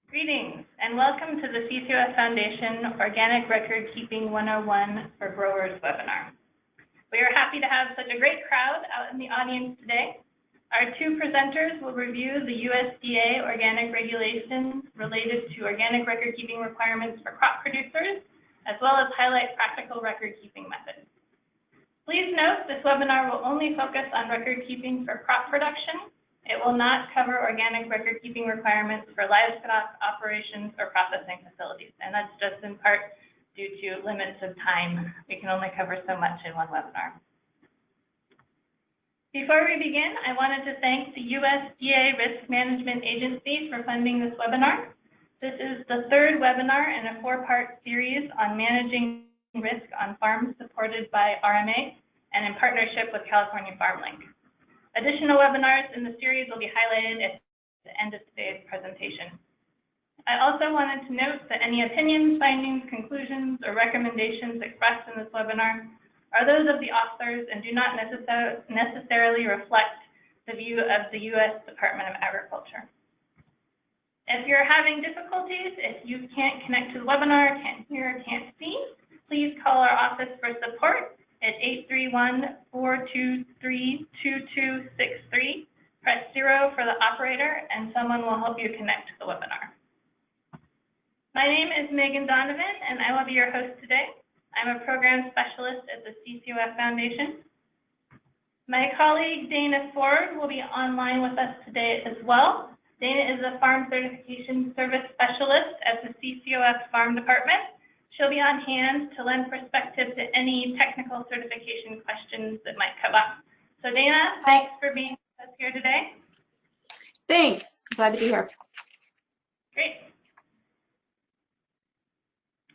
Greetings and welcome to the CCOF Foundation Organic Record Keeping 101 for Growers webinar. We are happy to have such a great crowd out in the audience today. Our two presenters will review the USDA organic regulations related to organic record keeping requirements for crop producers, as well as highlight practical record keeping methods. Please note this webinar will only focus on record keeping for crop production. It will not cover organic record keeping requirements for livestock operations or processing facilities, and that's just in part due to limits of time. We can only cover so much in one webinar. Before we begin, I wanted to thank the USDA Risk Management Agency for funding this webinar. This is the third webinar in a four-part series on managing risk on farms supported by RMA and in partnership with California FarmLink. Additional webinars in the series will be highlighted at the end of today's presentation. I also wanted to note that any opinions, findings, conclusions, or recommendations expressed in this webinar are those of the authors and do not necessarily reflect the view of the U.S. Department of Agriculture. If you're having difficulties, if you can't connect to the webinar, can't hear, can't see, please call our office for support at 831-423-2263. Press 0 for the operator, and someone will help you connect to the webinar. My name is Megan Donovan, and I will be your host today. I'm a program specialist at the CCOF Foundation. My colleague Dana Ford will be online with us today as well. Dana is a Farm Certification Service Specialist at the CCOF Farm Department. She'll be on hand to lend perspective to any technical certification questions that might come up. So Dana, thanks for being with us here today. Thanks, glad to be here. Great.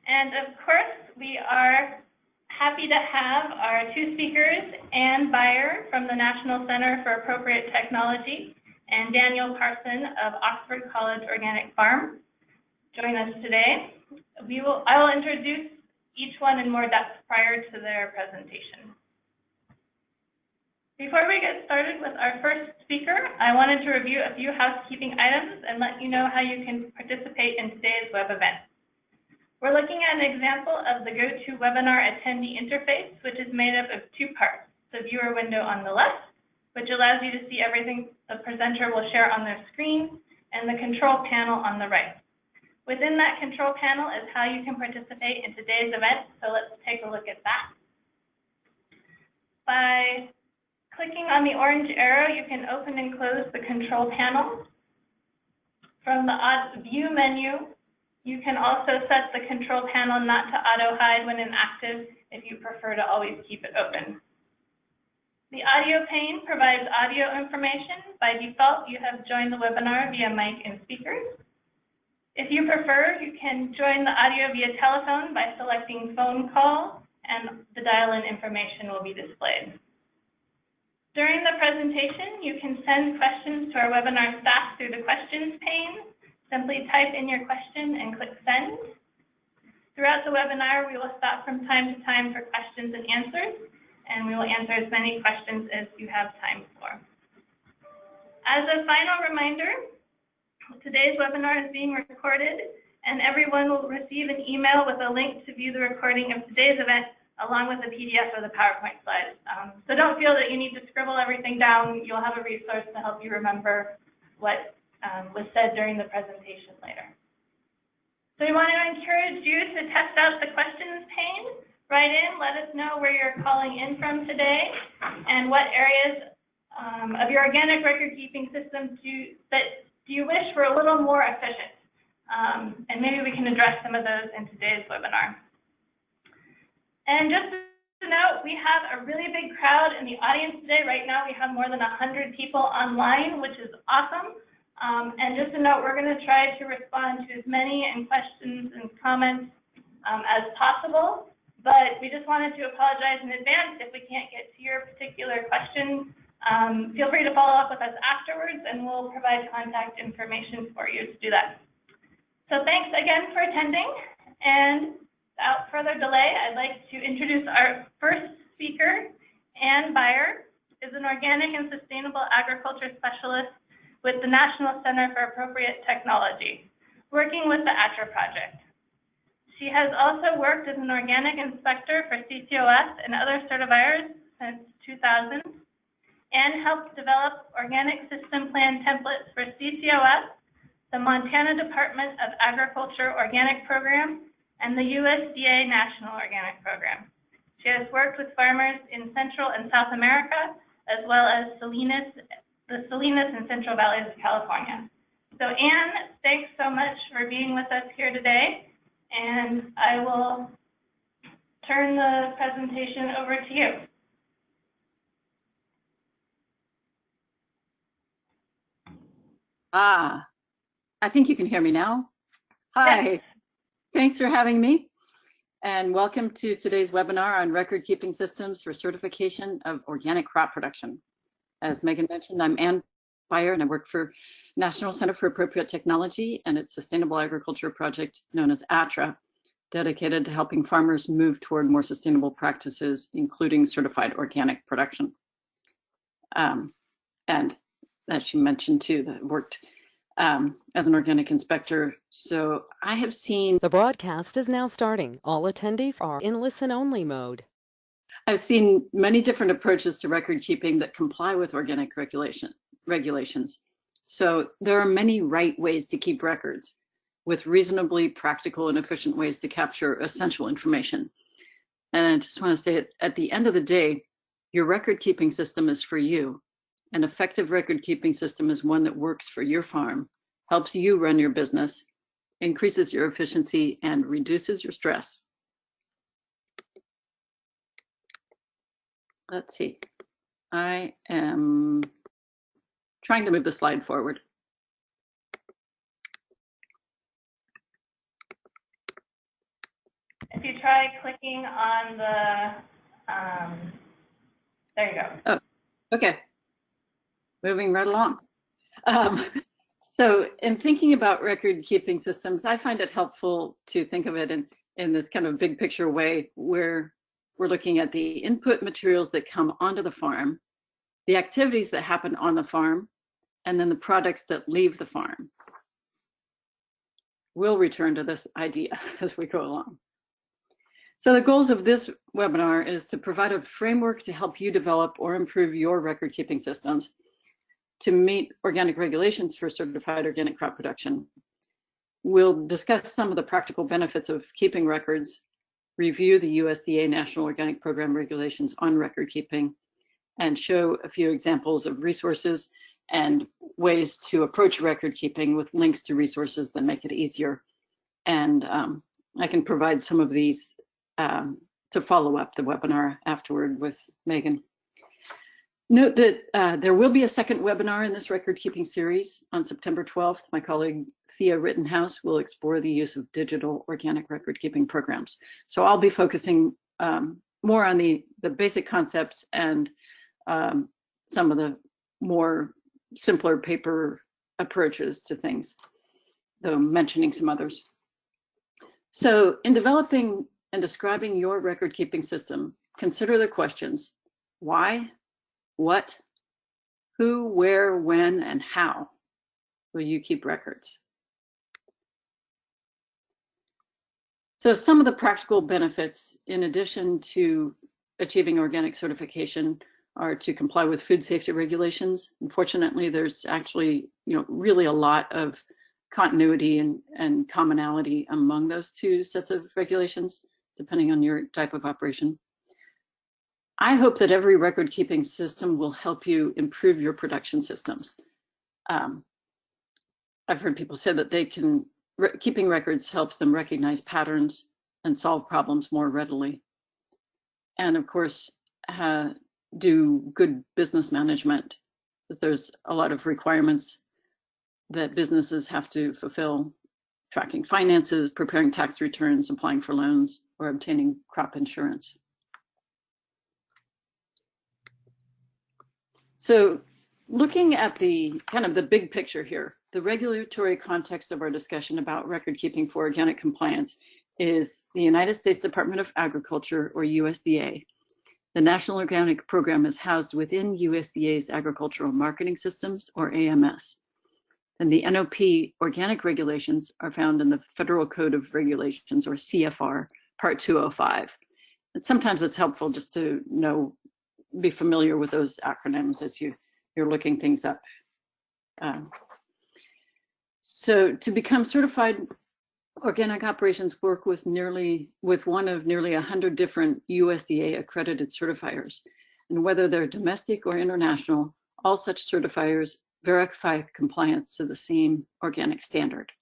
And of course, we are happy to have our two speakers, Ann Beyer from the National Center for Appropriate Technology and Daniel Parson of Oxford College Organic Farm, join us today. I will introduce each one in more depth prior to their presentation. Before we get started with our first speaker, I wanted to review a few housekeeping items and let you know how you can participate in today's web event. We're looking at an example of the GoToWebinar attendee interface, which is made up of two parts: the viewer window on the left, which allows you to see everything the presenter will share on their screen, and the control panel on the right. Within that control panel is how you can participate in today's event, so let's take a look at that. By clicking on the orange arrow, you can open and close the control panel. From the View menu, you can also set the control panel not to auto-hide when inactive if you prefer to always keep it open. The audio pane provides audio information. By default, you have joined the webinar via mic and speakers. If you prefer, you can join the audio via telephone by selecting phone call, and the dial-in information will be displayed. During the presentation, you can send questions to our webinar staff through the questions pane. Simply type in your question and click send. Throughout the webinar, we will stop from time to time for questions and answers, and we will answer as many questions as you have time for. As a final reminder, today's webinar is being recorded, and everyone will receive an email with a link to view the recording of today's event, along with a PDF of the PowerPoint slides. So don't feel that you need to scribble everything down. You'll have a resource to help you remember what was said during the presentation later. So we want to encourage you to test out the questions pane. Write in, let us know where you're calling in from today, and what areas of your organic record keeping system do you wish were a little more efficient? And maybe we can address some of those in today's webinar. And just to note, we have a really big crowd in the audience today. Right now, we have more than 100 people online, which is awesome. And just to note, we're going to try to respond to as many questions and comments as possible. But we just wanted to apologize in advance if we can't get to your particular question. Feel free to follow up with us afterwards, and we'll provide contact information for you to do that. So thanks again for attending, and without further delay, I'd like to introduce our first speaker. Ann Beyer is an organic and sustainable agriculture specialist with the National Center for Appropriate Technology. working with the ATRA project. She has also worked as an organic inspector for CCOF and other certifiers since 2000, and helped develop organic system plan templates for CCOF, the Montana Department of Agriculture Organic Program, and the USDA National Organic Program. She has worked with farmers in Central and South America, as well as the Salinas and Central Valleys of California. So Anne, thanks so much for being with us here today, and I will turn the presentation over to you. I think you can hear me now. Hi, Yes. Thanks for having me, and welcome to today's webinar on record-keeping systems for certification of organic crop production. As Megan mentioned, I'm Ann Beyer, and I work for National Center for Appropriate Technology and its Sustainable Agriculture project known as ATRA, dedicated to helping farmers move toward more sustainable practices, including certified organic production. And as she mentioned too, that worked as an organic inspector. So I have seen— The broadcast is now starting. All attendees are in listen-only mode. I've seen many different approaches to record keeping that comply with organic regulations. So there are many right ways to keep records, with reasonably practical and efficient ways to capture essential information. And I just want to say, at the end of the day, your record keeping system is for you. An effective record keeping system is one that works for your farm, helps you run your business, increases your efficiency, and reduces your stress. Let's see. I am trying to move the slide forward. If you try clicking on the, there you go. Oh, okay. Moving right along. So in thinking about record keeping systems, I find it helpful to think of it in this kind of big picture way, where we're looking at the input materials that come onto the farm, the activities that happen on the farm, and then the products that leave the farm. We'll return to this idea as we go along. So the goals of this webinar is to provide a framework to help you develop or improve your record keeping systems to meet organic regulations for certified organic crop production. We'll discuss some of the practical benefits of keeping records, review the USDA National Organic Program regulations on record keeping, and show a few examples of resources and ways to approach record keeping with links to resources that make it easier. And I can provide some of these to follow up the webinar afterward with Megan. Note that there will be a second webinar in this record keeping series on September 12th. My colleague Thea Rittenhouse will explore the use of digital organic record keeping programs. So I'll be focusing more on the basic concepts and some of the more simpler paper approaches to things, though mentioning some others. So in developing and describing your record keeping system, consider the questions: why, what, who, where, when, and how will you keep records? So some of the practical benefits, in addition to achieving organic certification, are to comply with food safety regulations. Unfortunately, there's actually, really a lot of continuity and commonality among those two sets of regulations, depending on your type of operation. I hope that every record keeping system will help you improve your production systems. I've heard people say that keeping records helps them recognize patterns and solve problems more readily. And of course, do good business management, because there's a lot of requirements that businesses have to fulfill: tracking finances, preparing tax returns, applying for loans, or obtaining crop insurance. So looking at the big picture here, the regulatory context of our discussion about record keeping for organic compliance is the United States Department of Agriculture, or USDA. The National Organic Program is housed within USDA's Agricultural Marketing Systems, or AMS. And the NOP organic regulations are found in the Federal Code of Regulations, or CFR, Part 205. And sometimes it's helpful just to know, be familiar with those acronyms as you're looking things up. So to become certified, organic operations work with one of nearly 100 different USDA accredited certifiers. And whether they're domestic or international, all such certifiers verify compliance to the same organic standard.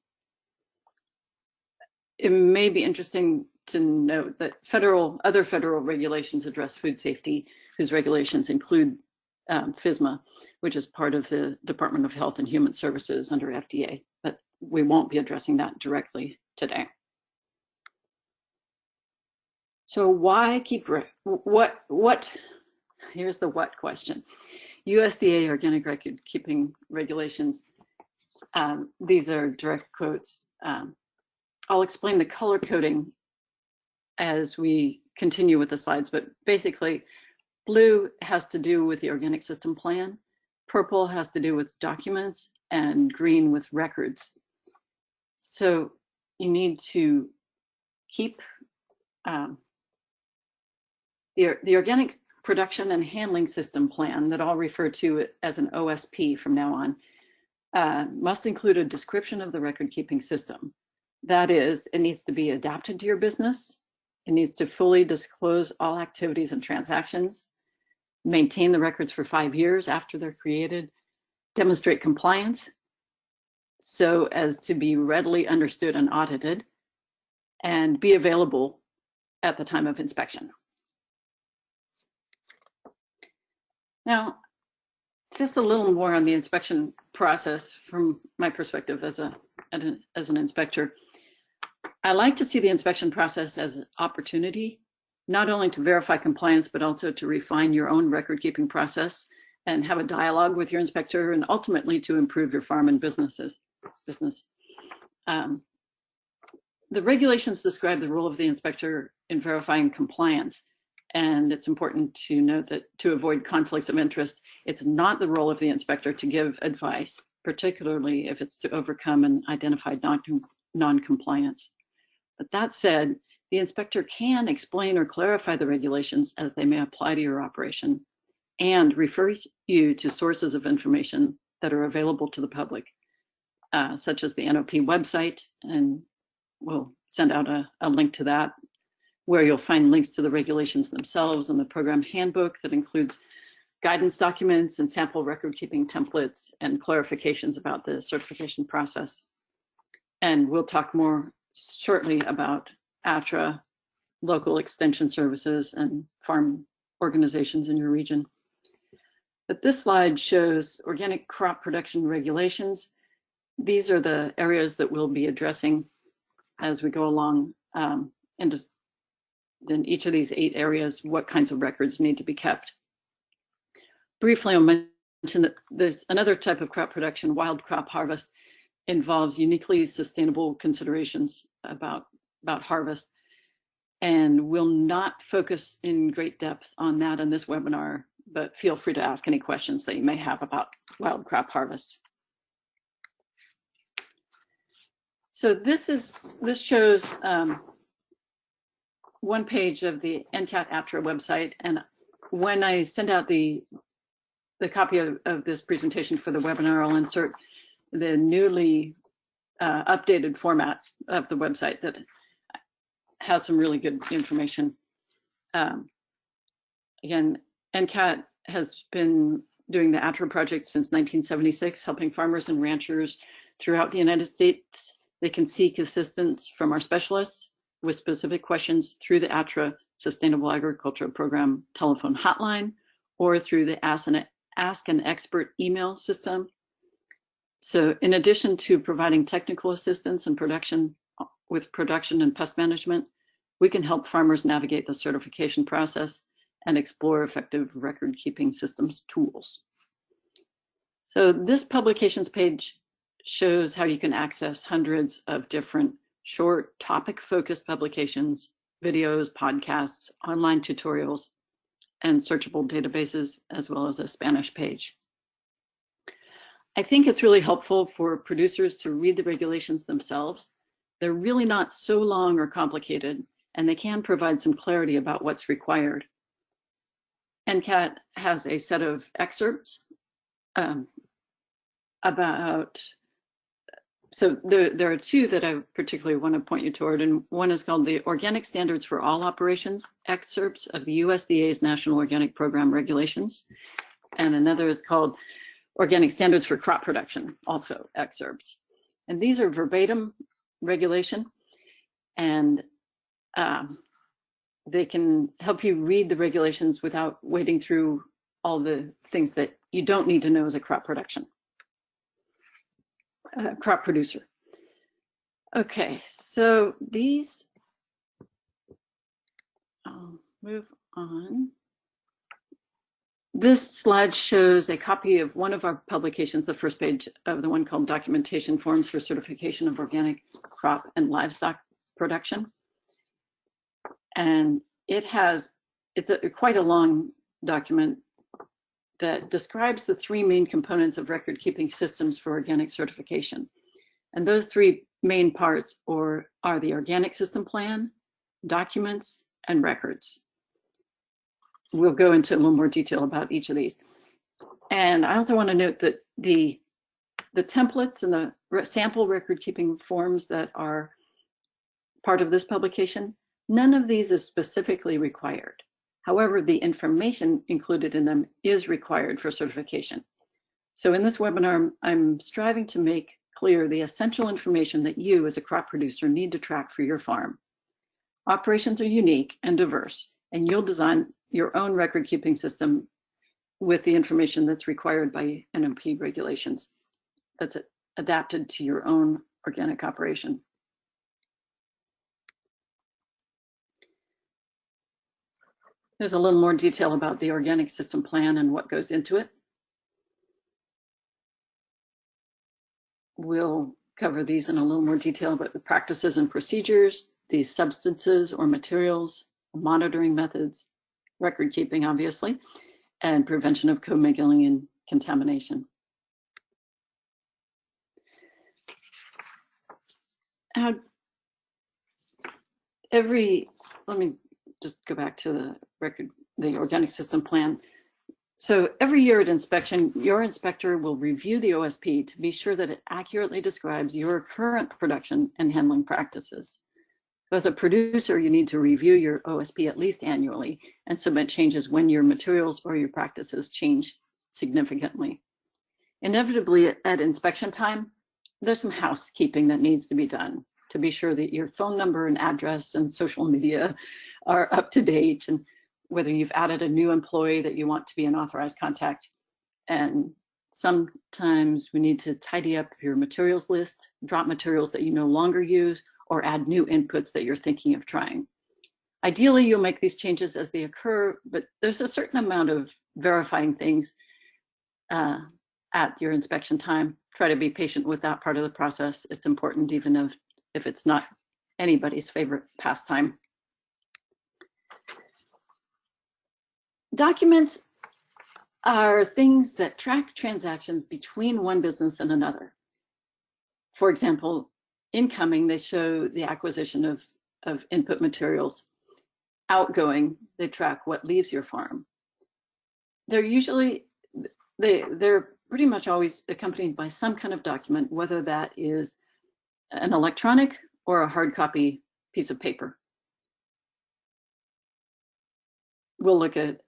It may be interesting to note that other federal regulations address food safety, whose regulations include FSMA, which is part of the Department of Health and Human Services under FDA, but we won't be addressing that directly today. So why keep, here's the what question. USDA organic record keeping regulations, these are direct quotes. I'll explain the color coding as we continue with the slides, but basically blue has to do with the organic system plan, purple has to do with documents, and green with records. So you need to keep the organic production and handling system plan that I'll refer to as an OSP from now on, must include a description of the record keeping system. That is, it needs to be adapted to your business. It needs to fully disclose all activities and transactions, maintain the records for 5 years after they're created, demonstrate compliance so as to be readily understood and audited, and be available at the time of inspection. Now, just a little more on the inspection process from my perspective as an inspector. I like to see the inspection process as an opportunity, not only to verify compliance, but also to refine your own record keeping process and have a dialogue with your inspector, and ultimately to improve your farm and business. The regulations describe the role of the inspector in verifying compliance. And it's important to note that to avoid conflicts of interest, it's not the role of the inspector to give advice, particularly if it's to overcome an identified non-compliance. But that said, the inspector can explain or clarify the regulations as they may apply to your operation and refer you to sources of information that are available to the public, such as the NOP website, and we'll send out a link to that, where you'll find links to the regulations themselves and the program handbook that includes guidance documents and sample record keeping templates and clarifications about the certification process. And we'll talk more shortly about ATRA, local extension services, and farm organizations in your region. But this slide shows organic crop production regulations. These are the areas that we'll be addressing as we go along, and just in each of these 8 areas, what kinds of records need to be kept. Briefly, I'll mention that there's another type of crop production, wild crop harvest, involves uniquely sustainable considerations about harvest. And we'll not focus in great depth on that in this webinar, but feel free to ask any questions that you may have about wild crop harvest. So this shows one page of the NCAT ATRA website, and when I send out the copy of this presentation for the webinar, I'll insert the newly updated format of the website that has some really good information. Again, NCAT has been doing the ATRA project since 1976, helping farmers and ranchers throughout the United States. They can seek assistance from our specialists with specific questions through the ATRA Sustainable Agriculture Program telephone hotline, or through the Ask an Expert email system. So in addition to providing technical assistance and production and pest management, we can help farmers navigate the certification process and explore effective record keeping systems tools. So this publications page shows how you can access hundreds of different short topic-focused publications, videos, podcasts, online tutorials, and searchable databases, as well as a Spanish page. I think it's really helpful for producers to read the regulations themselves. They're really not so long or complicated, and they can provide some clarity about what's required. NCAT has a set of excerpts about, so there are two that I particularly want to point you toward, and one is called the Organic Standards for All Operations, excerpts of the USDA's National Organic Program Regulations, and another is called Organic Standards for Crop Production, also excerpts. And these are verbatim regulation, and they can help you read the regulations without wading through all the things that you don't need to know as a crop producer. Okay, so these, I'll move on. This slide shows a copy of one of our publications, the first page of the one called Documentation Forms for Certification of Organic Crop and Livestock Production. And it's quite a long document that describes the three main components of record-keeping systems for organic certification. And those three main parts are the organic system plan, documents, and records. We'll go into a little more detail about each of these. And I also want to note that the templates and the sample record-keeping forms that are part of this publication, none of these is specifically required. However, the information included in them is required for certification. So in this webinar, I'm striving to make clear the essential information that you as a crop producer need to track for your farm. Operations are unique and diverse, and you'll design your own record-keeping system with the information that's required by NMP regulations that's adapted to your own organic operation. There's a little more detail about the organic system plan and what goes into it. We'll cover these in a little more detail, but the practices and procedures, these substances or materials, monitoring methods, record keeping, obviously, and prevention of commingling and contamination. Let me just go back to the organic system plan. So every year at inspection, your inspector will review the OSP to be sure that it accurately describes your current production and handling practices. As a producer, you need to review your OSP at least annually and submit changes when your materials or your practices change significantly. Inevitably, at inspection time, there's some housekeeping that needs to be done to be sure that your phone number and address and social media are up to date, and whether you've added a new employee that you want to be an authorized contact. And sometimes we need to tidy up your materials list, drop materials that you no longer use, or add new inputs that you're thinking of trying. Ideally, you'll make these changes as they occur, but there's a certain amount of verifying things at your inspection time. Try to be patient with that part of the process. It's important, even if it's not anybody's favorite pastime. Documents are things that track transactions between one business and another. For example, incoming, they show the acquisition of input materials. Outgoing, they track what leaves your farm. They're pretty much always accompanied by some kind of document, whether that is an electronic or a hard copy piece of paper. We'll look at,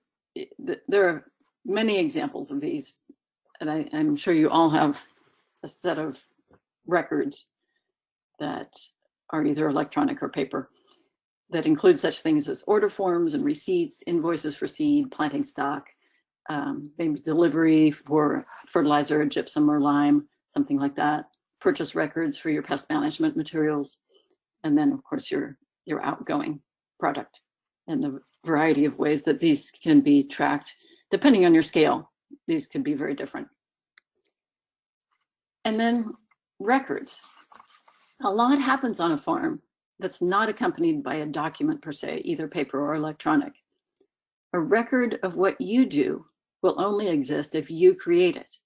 there are many examples of these, and I'm sure you all have a set of records that are either electronic or paper that include such things as order forms and receipts, invoices for seed, planting stock, maybe delivery for fertilizer, gypsum or lime, something like that, purchase records for your pest management materials, and then of course your outgoing product, and the variety of ways that these can be tracked. Depending on your scale, these could be very different. And then records. A lot happens on a farm that's not accompanied by a document per se, either paper or electronic. A record of what you do will only exist if you create it.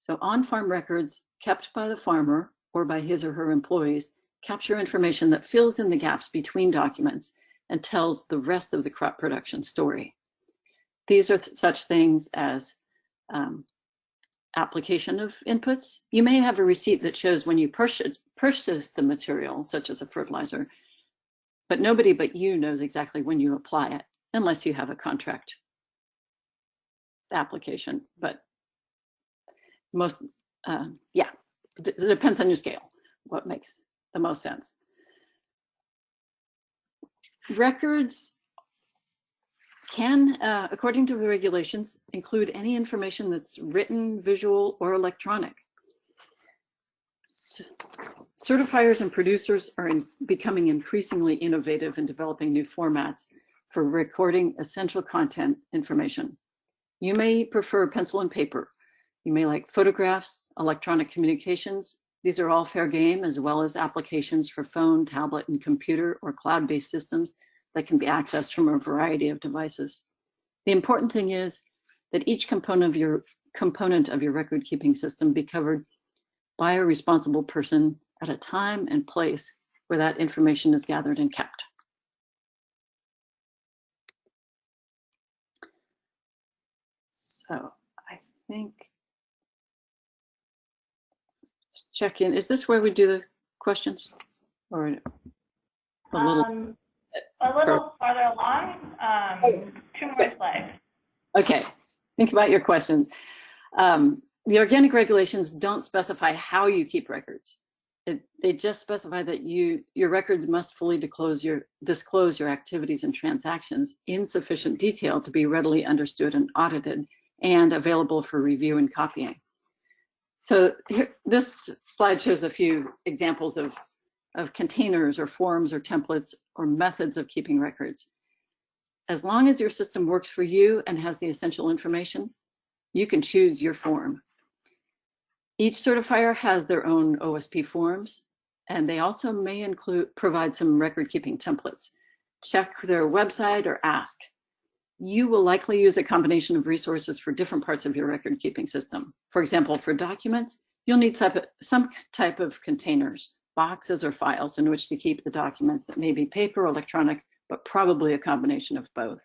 So on-farm records kept by the farmer or by his or her employees capture information that fills in the gaps between documents and tells the rest of the crop production story. These are such things as application of inputs. You may have a receipt that shows when you purchased the material, such as a fertilizer, but nobody but you knows exactly when you apply it, unless you have a contract application. But most, yeah, it depends on your scale, what makes the most sense. Records can, according to the regulations, include any information that's written, visual, or electronic. Certifiers and producers are becoming increasingly innovative in developing new formats for recording essential content information. You may prefer pencil and paper. You may like photographs, electronic communications. These are all fair game, as well as applications for phone, tablet, and computer or cloud-based systems that can be accessed from a variety of devices. The important thing is that each component of your record-keeping system be covered by a responsible person at a time and place where that information is gathered and kept. So I think, just check in. Is this where we do the questions? Or a little? A little farther along, 2 more slides. Okay, think about your questions. The organic regulations don't specify how you keep records. They just specify that your records must fully disclose your activities and transactions in sufficient detail to be readily understood and audited and available for review and copying. So here, this slide shows a few examples of containers or forms or templates or methods of keeping records. As long as your system works for you and has the essential information, you can choose your form. Each certifier has their own OSP forms, and they also may provide some record-keeping templates. Check their website or ask. You will likely use a combination of resources for different parts of your record-keeping system. For example, for documents, you'll need some type of containers, boxes, or files in which to keep the documents that may be paper or electronic, but probably a combination of both.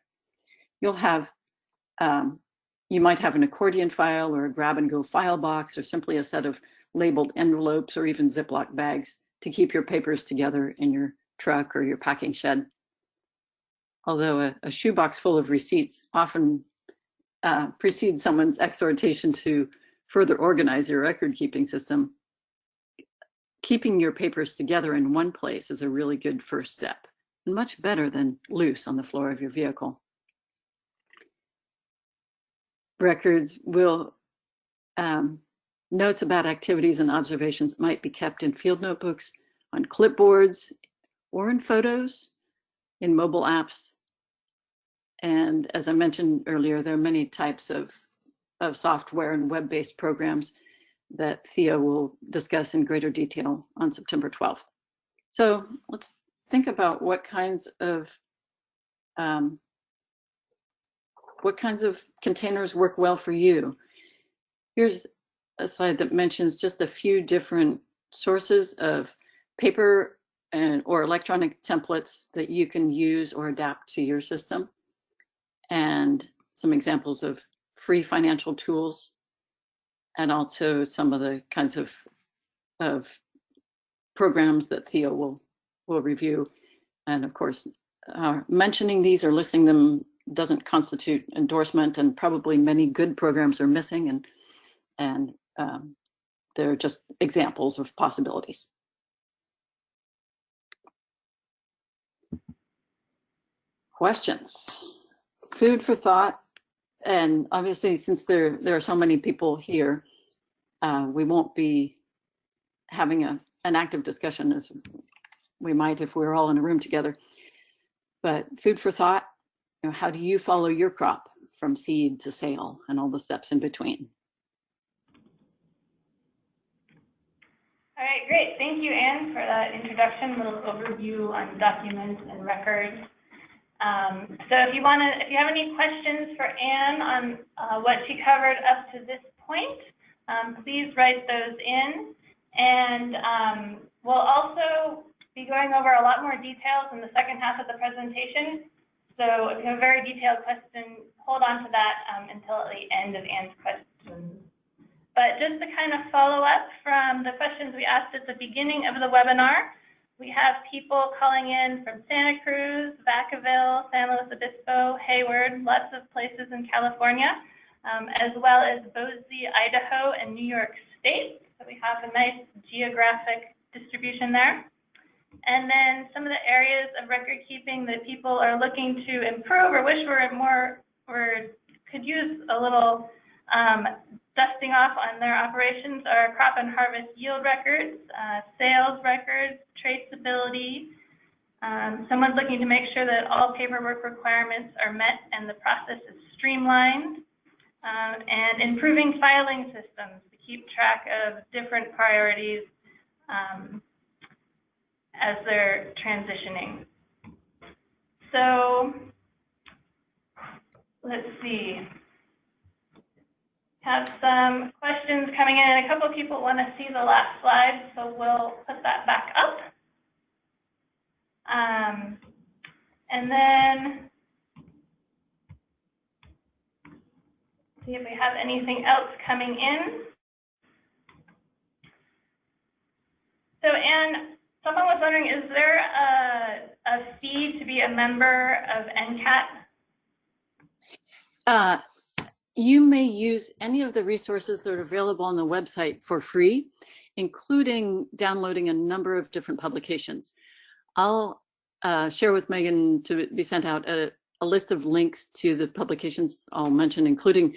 You'll have you might have an Accordion file or a grab-and-go file box, or simply a set of labeled envelopes or even Ziploc bags to keep your papers together in your truck or your packing shed. Although a shoebox full of receipts often precedes someone's exhortation to further organize your record-keeping system, keeping your papers together in one place is a really good first step, and much better than loose on the floor of your vehicle. Records will, notes about activities and observations might be kept in field notebooks, on clipboards, or in photos, in mobile apps. And as I mentioned earlier, there are many types of software and web-based programs that Theo will discuss in greater detail on September 12th. So let's think about what kinds of containers work well for you. Here's a slide that mentions just a few different sources of paper or electronic templates that you can use or adapt to your system, and some examples of free financial tools, and also some of the kinds of programs that Theo will review. And of course, mentioning these or listing them doesn't constitute endorsement, and probably many good programs are missing, and they're just examples of possibilities. Questions? Food for thought. And obviously, since there are so many people here, we won't be having an active discussion as we might if we were all in a room together. But food for thought. How do you follow your crop from seed to sale and all the steps in between? All right, great. Thank you, Anne, for that introduction, little overview on documents and records. So if you have any questions for Anne on what she covered up to this point, please write those in. And we'll also be going over a lot more details in the second half of the presentation. So if you have a very detailed question, hold on to that until the end of Anne's questions. But just to kind of follow up from the questions we asked at the beginning of the webinar, we have people calling in from Santa Cruz, Vacaville, San Luis Obispo, Hayward, lots of places in California, as well as Boise, Idaho, and New York State. So we have a nice geographic distribution there. And then some of the areas of record keeping that people are looking to improve or wish were more, or could use a little dusting off on their operations are crop and harvest yield records, sales records, traceability. Someone's looking to make sure that all paperwork requirements are met and the process is streamlined, and improving filing systems to keep track of different priorities as they're transitioning. So let's see. Have some questions coming in. A couple of people want to see the last slide, so we'll put that back up. And then see if we have anything else coming in. So Anne, someone was wondering, is there a fee to be a member of NCAT? You may use any of the resources that are available on the website for free, including downloading a number of different publications. I'll share with Megan to be sent out a list of links to the publications I'll mention, including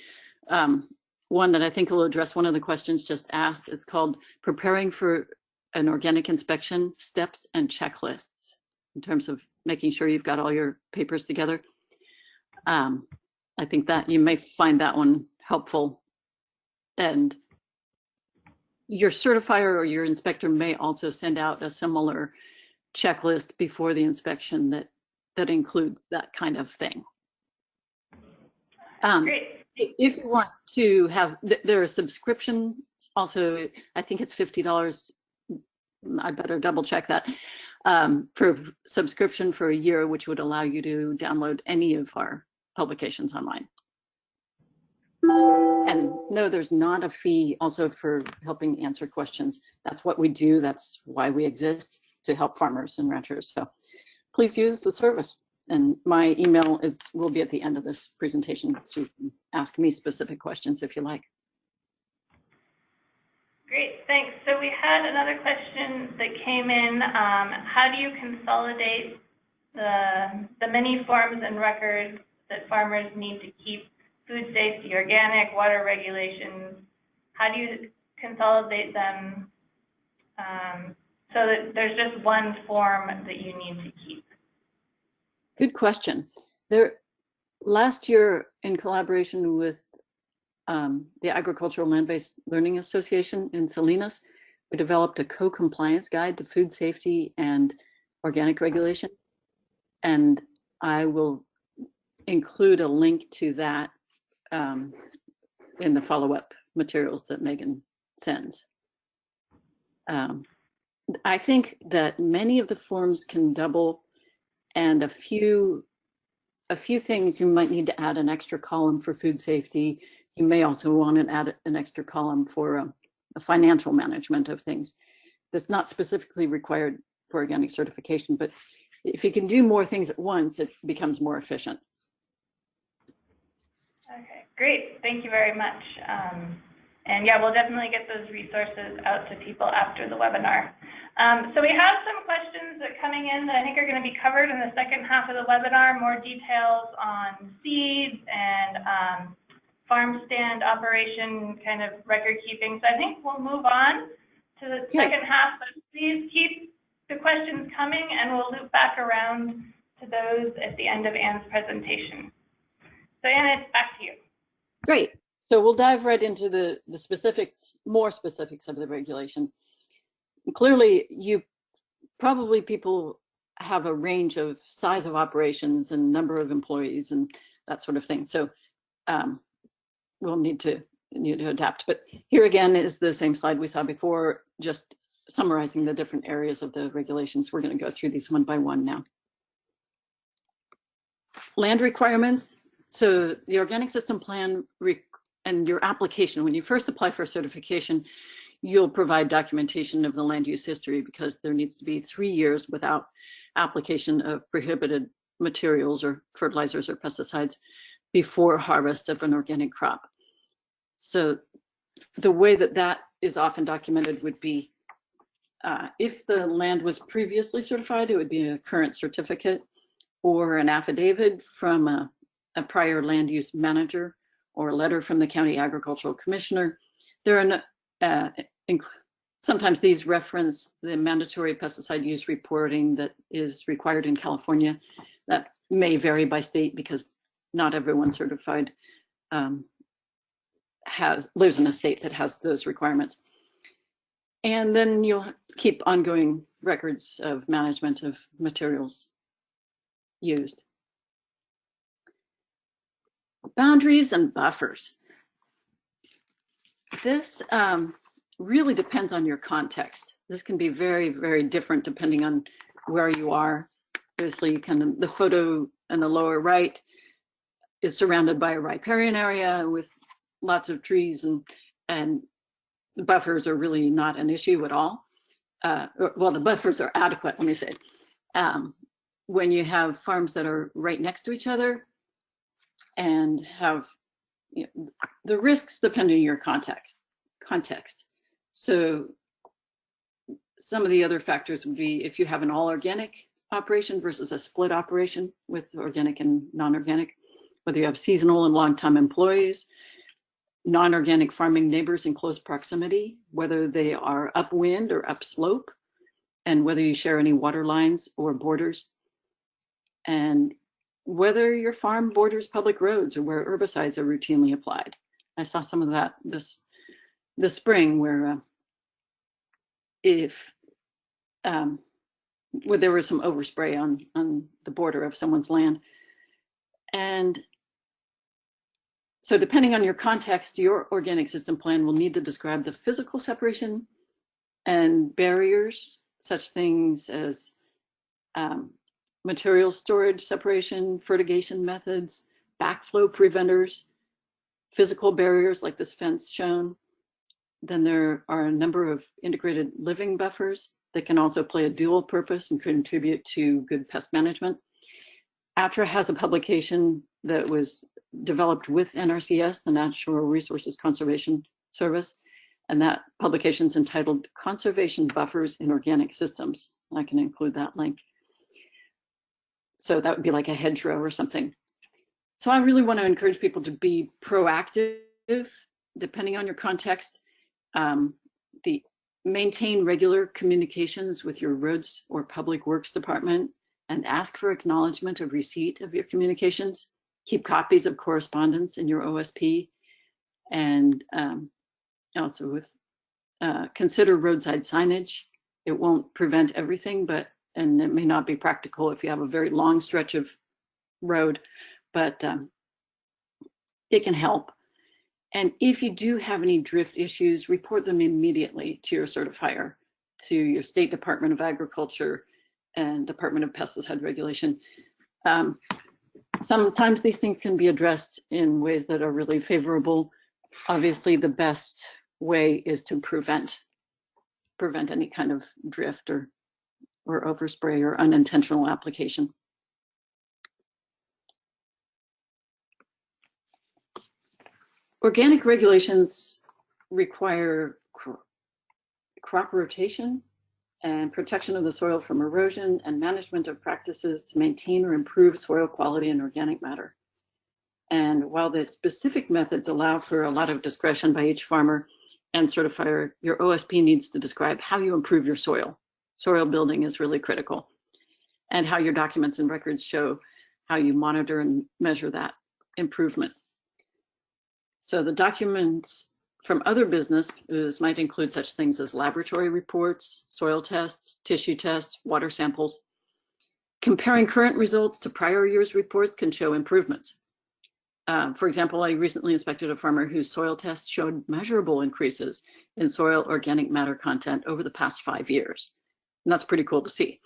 one that I think will address one of the questions just asked. It's called Preparing for an Organic Inspection, Steps and Checklists, in terms of making sure you've got all your papers together. I think that you may find that one helpful. And your certifier or your inspector may also send out a similar checklist before the inspection that includes that kind of thing. Great. If you want to have, there are subscriptions also, I think it's $50. I better double check that, for subscription for a year, which would allow you to download any of our publications online. And no, there's not a fee also for helping answer questions. That's what we do. That's why we exist, to help farmers and ranchers. So please use the service. And my email will be at the end of this presentation, so you can ask me specific questions if you like. Great, thanks. So we had another question that came in. How do you consolidate the many forms and records that farmers need to keep? Food safety, organic, water regulations. How do you consolidate them so that there's just one form that you need to keep? Good question. Last year, in collaboration with the Agricultural Land-Based Learning Association in Salinas, we developed a co-compliance guide to food safety and organic regulation. And I will include a link to that in the follow-up materials that Megan sends. I think that many of the forms can double, and a few things you might need to add an extra column for food safety. You may also want to add an extra column for a financial management of things. That's not specifically required for organic certification, but if you can do more things at once, it becomes more efficient. Okay, great. Thank you very much. And yeah, we'll definitely get those resources out to people after the webinar. So we have some questions that are coming in that I think are going to be covered in the second half of the webinar, more details on seeds and farm stand operation kind of record keeping. So I think we'll move on to the second half, but please keep the questions coming and we'll loop back around to those at the end of Anne's presentation. So Anne, it's back to you. Great. So we'll dive right into the specifics, more specifics of the regulation. Clearly, people have a range of size of operations and number of employees and that sort of thing. So we'll need to you to adapt. But here again is the same slide we saw before, just summarizing the different areas of the regulations. We're going to go through these one by one now. Land requirements. So the organic system plan and your application, when you first apply for certification, you'll provide documentation of the land use history, because there needs to be 3 years without application of prohibited materials or fertilizers or pesticides before harvest of an organic crop. So the way that that is often documented would be, if the land was previously certified, it would be a current certificate or an affidavit from a prior land use manager, or a letter from the county agricultural commissioner. There are sometimes these reference the mandatory pesticide use reporting that is required in California. That may vary by state, because not everyone certified lives in a state that has those requirements. And then you'll keep ongoing records of management of materials used. Boundaries and buffers. This really depends on your context. This can be very, very different depending on where you are. Obviously, the photo in the lower right is surrounded by a riparian area with lots of trees, and the buffers are really not an issue at all. Well, the buffers are adequate, let me say. When you have farms that are right next to each other and have, the risks depend on your context. So some of the other factors would be if you have an all organic operation versus a split operation with organic and non-organic, whether you have seasonal and long-time employees, non-organic farming neighbors in close proximity, whether they are upwind or upslope, and whether you share any water lines or borders, and whether your farm borders public roads or where herbicides are routinely applied. I saw some of that this spring, where where there was some overspray on the border of someone's land. And so depending on your context, your organic system plan will need to describe the physical separation and barriers, such things as material storage separation, fertigation methods, backflow preventers, physical barriers like this fence shown. Then there are a number of integrated living buffers that can also play a dual purpose and contribute to good pest management. ATRA has a publication that was developed with NRCS, the Natural Resources Conservation Service, and that publication is entitled Conservation Buffers in Organic Systems. I can include that link. So that would be like a hedgerow or something. So I really want to encourage people to be proactive, depending on your context. Maintain regular communications with your roads or public works department, and ask for acknowledgement of receipt of your communications. Keep copies of correspondence in your OSP, and also consider roadside signage. It won't prevent everything, and it may not be practical if you have a very long stretch of road, but it can help. And if you do have any drift issues, report them immediately to your certifier, to your State Department of Agriculture and Department of Pesticide Regulation. Sometimes these things can be addressed in ways that are really favorable. Obviously, the best way is to prevent any kind of drift or overspray or unintentional application. Organic regulations require crop rotation and protection of the soil from erosion, and management of practices to maintain or improve soil quality and organic matter. And while the specific methods allow for a lot of discretion by each farmer and certifier, your OSP needs to describe how you improve your soil. Soil building is really critical, and how your documents and records show how you monitor and measure that improvement. So the documents from other businesses might include such things as laboratory reports, soil tests, tissue tests, water samples. Comparing current results to prior year's reports can show improvements. For example, I recently inspected a farmer whose soil tests showed measurable increases in soil organic matter content over the past 5 years. And that's pretty cool to see.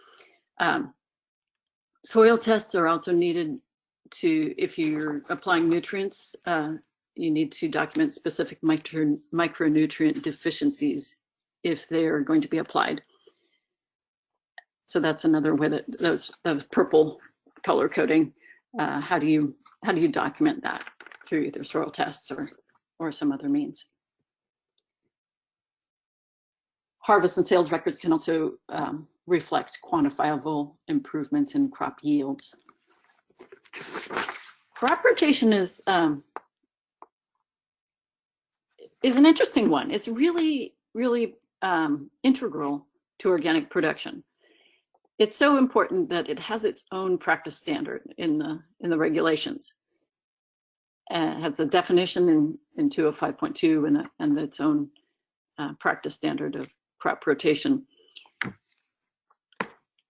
Soil tests are also needed to, if you're applying nutrients, you need to document specific micronutrient deficiencies if they're going to be applied. So that's another way that those purple color coding. How do you document that through either soil tests or some other means? Harvest and sales records can also reflect quantifiable improvements in crop yields. Crop rotation is an interesting one. It's really integral to organic production. It's so important that it has its own practice standard in the regulations. And it has a definition in 205.2 and its own practice standard of crop rotation.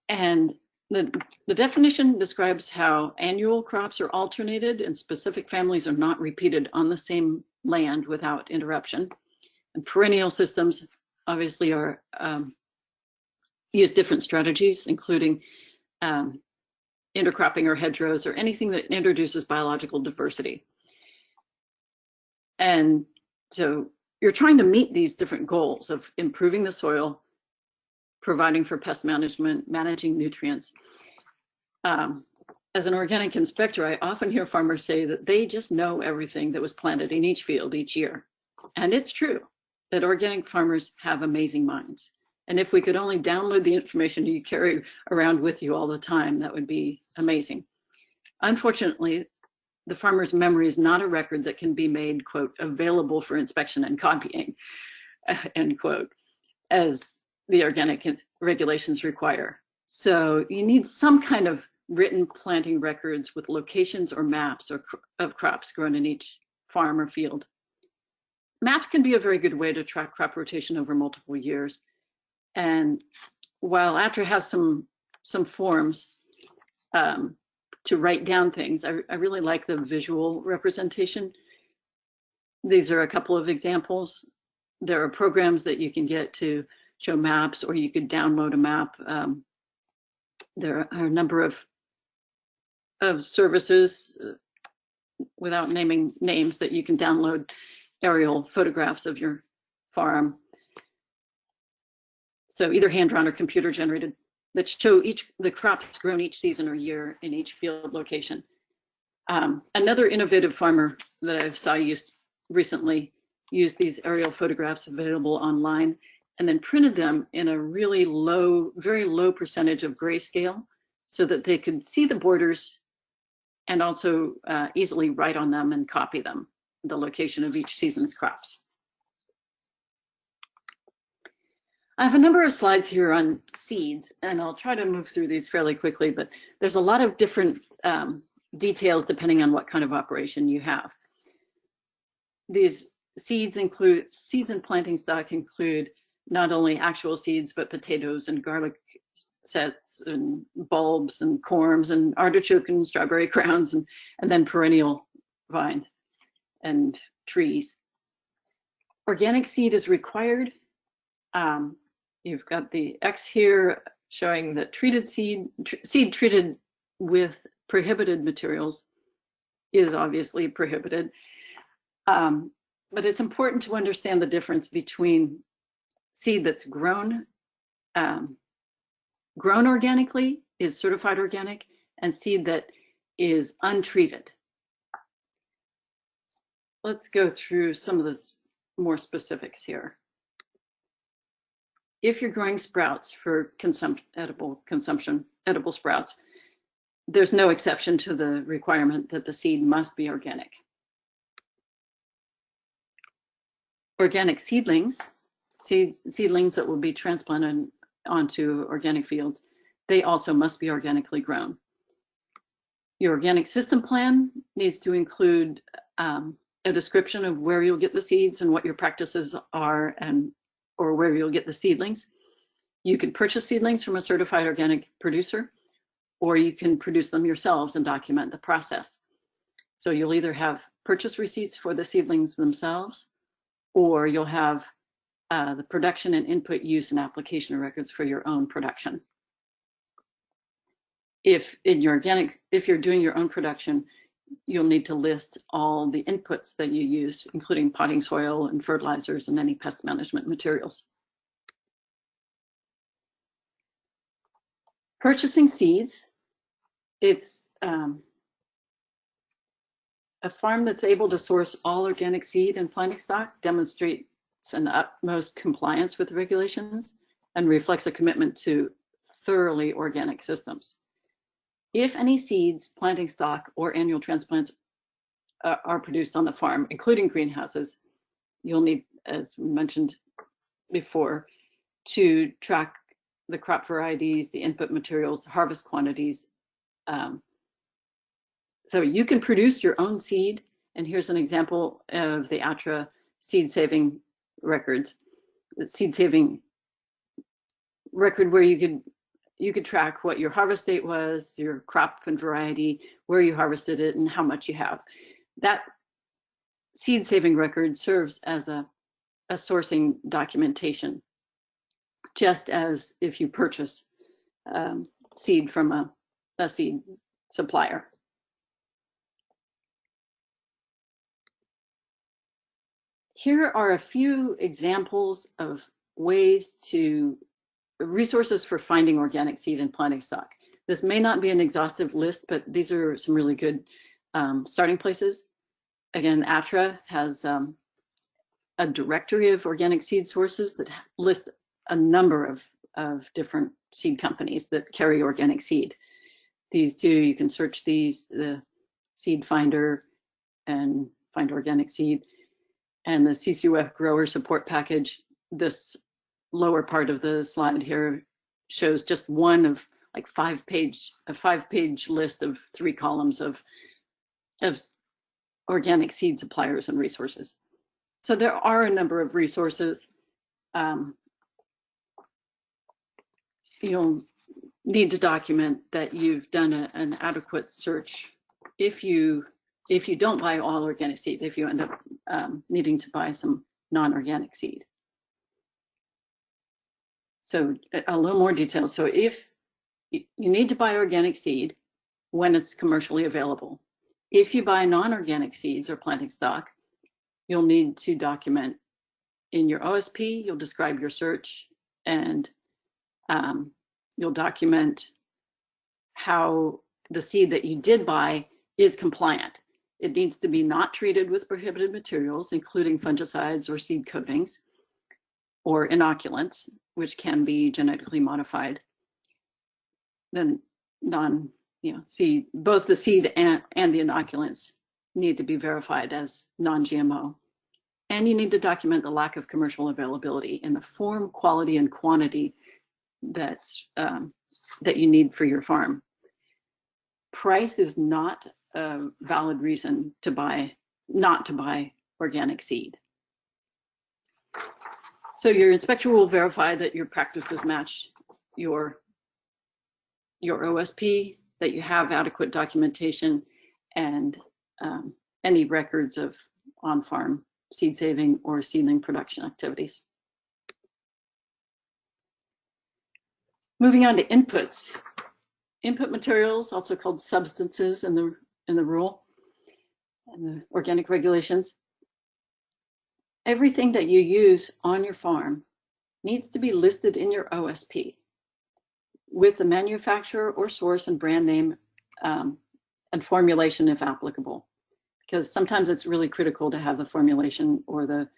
And the definition describes how annual crops are alternated and specific families are not repeated on the same land without interruption. And perennial systems obviously are use different strategies, including intercropping or hedgerows or anything that introduces biological diversity. And so you're trying to meet these different goals of improving the soil, providing for pest management, managing nutrients. As an organic inspector, I often hear farmers say that they just know everything that was planted in each field each year. And it's true that organic farmers have amazing minds. And if we could only download the information you carry around with you all the time, that would be amazing. Unfortunately, the farmer's memory is not a record that can be made, quote, available for inspection and copying, end quote, as the organic regulations require. So you need some kind of written planting records with locations or maps of crops grown in each farm or field. Maps can be a very good way to track crop rotation over multiple years. And while ATRA has some forms to write down things, I really like the visual representation. These are a couple of examples. There are programs that you can get to show maps, or you could download a map. There are a number of services, without naming names, that you can download aerial photographs of your farm. So either hand-drawn or computer-generated, that show the crops grown each season or year in each field location. Another innovative farmer that I saw recently used these aerial photographs available online and then printed them in a really low, very low percentage of grayscale so that they could see the borders and also easily write on them and copy them, the location of each season's crops. I have a number of slides here on seeds, and I'll try to move through these fairly quickly, but there's a lot of different details depending on what kind of operation you have. These seeds and planting stock include not only actual seeds, but potatoes and garlic sets and bulbs and corms and artichoke and strawberry crowns, and then perennial vines and trees. Organic seed is required. You've got the X here showing that treated seed treated with prohibited materials is obviously prohibited. But it's important to understand the difference between seed that's grown organically, is certified organic, and seed that is untreated. Let's go through some of the more specifics here. If you're growing sprouts for edible sprouts, there's no exception to the requirement that the seed must be organic. Organic seedlings that will be transplanted onto organic fields, they also must be organically grown. Your organic system plan needs to include a description of where you'll get the seeds and what your practices are, or where you'll get the seedlings. You can purchase seedlings from a certified organic producer, or you can produce them yourselves and document the process. So you'll either have purchase receipts for the seedlings themselves, or you'll have the production and input use and application records for your own production. If you're doing your own production, you'll need to list all the inputs that you use, including potting soil and fertilizers and any pest management materials. Purchasing seeds, it's a farm that's able to source all organic seed and planting stock demonstrates an utmost compliance with regulations and reflects a commitment to thoroughly organic systems. If any seeds, planting stock, or annual transplants are produced on the farm, including greenhouses, you'll need, as mentioned before, to track the crop varieties, the input materials, harvest quantities. So you can produce your own seed, and here's an example of the ATRA seed saving records. The seed saving record where you could track what your harvest date was, your crop and variety, where you harvested it, and how much you have. That seed saving record serves as a sourcing documentation, just as if you purchase seed from a seed supplier. Here are a few examples of resources for finding organic seed and planting stock. This may not be an exhaustive list, but these are some really good starting places. Again, ATRA has a directory of organic seed sources that list a number of different seed companies that carry organic seed. These two, you can search these, the Seed Finder and find organic seed, and the CCOF Grower Support Package. This lower part of the slide here shows just one of like a five-page list of 3 columns of organic seed suppliers and resources. So there are a number of resources. You'll need to document that you've done an adequate search if you don't buy all organic seed, if you end up needing to buy some non-organic seed. So a little more detail. So if you need to buy organic seed when it's commercially available. If you buy non-organic seeds or planting stock, you'll need to document in your OSP, you'll describe your search, and you'll document how the seed that you did buy is compliant. It needs to be not treated with prohibited materials, including fungicides or seed coatings or inoculants, which can be genetically modified. Then seed, both the seed and the inoculants need to be verified as non-GMO. And you need to document the lack of commercial availability in the form, quality, and quantity that you need for your farm. Price is not a valid reason not to buy organic seed. So your inspector will verify that your practices match your OSP, that you have adequate documentation, and any records of on-farm seed saving or seedling production activities. Moving on to inputs. Input materials, also called substances in the rule and the organic regulations. Everything that you use on your farm needs to be listed in your OSP with the manufacturer or source and brand name and formulation if applicable, because sometimes it's really critical to have the formulation or the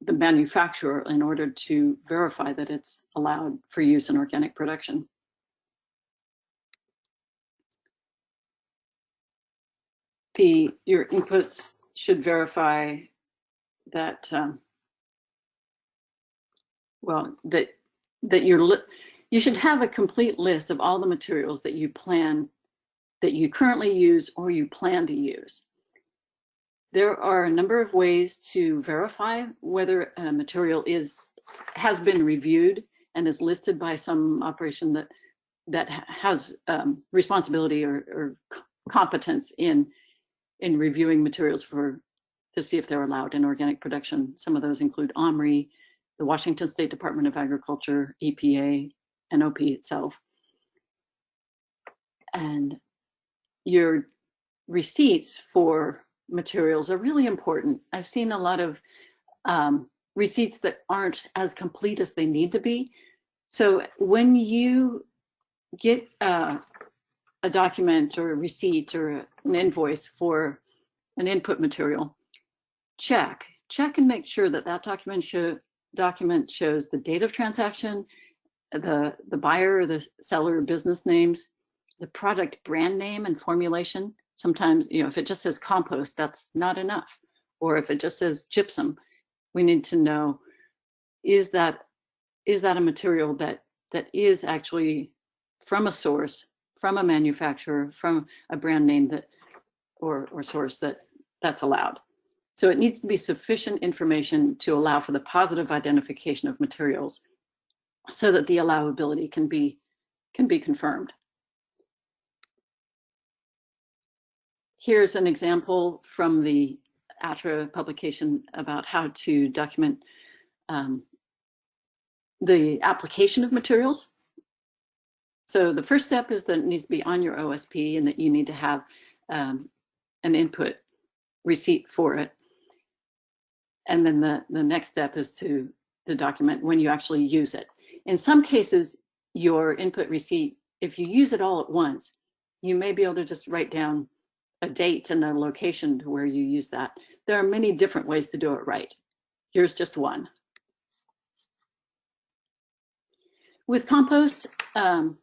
manufacturer in order to verify that it's allowed for use in organic production. Your inputs should verify that you should have a complete list of all the materials that you currently use or you plan to use. There are a number of ways to verify whether a material has been reviewed and is listed by some operation that has responsibility or competence in reviewing materials to see if they're allowed in organic production. Some of those include OMRI, the Washington State Department of Agriculture, EPA, NOP itself. And your receipts for materials are really important. I've seen a lot of receipts that aren't as complete as they need to be. So when you get a document or a receipt or an invoice for an input material, check and make sure that document shows the date of transaction, the buyer or the seller business names, the product brand name and formulation. Sometimes, if it just says compost, that's not enough. Or if it just says gypsum, we need to know, is that a material that is actually from a source, from a manufacturer, from a brand name or source that's allowed. So it needs to be sufficient information to allow for the positive identification of materials so that the allowability can be confirmed. Here's an example from the ATRA publication about how to document the application of materials. So the first step is that it needs to be on your OSP and that you need to have an input receipt for it. And then the next step is to document when you actually use it. In some cases, your input receipt, if you use it all at once, you may be able to just write down a date and a location to where you use that. There are many different ways to do it right. Here's just one. With compost and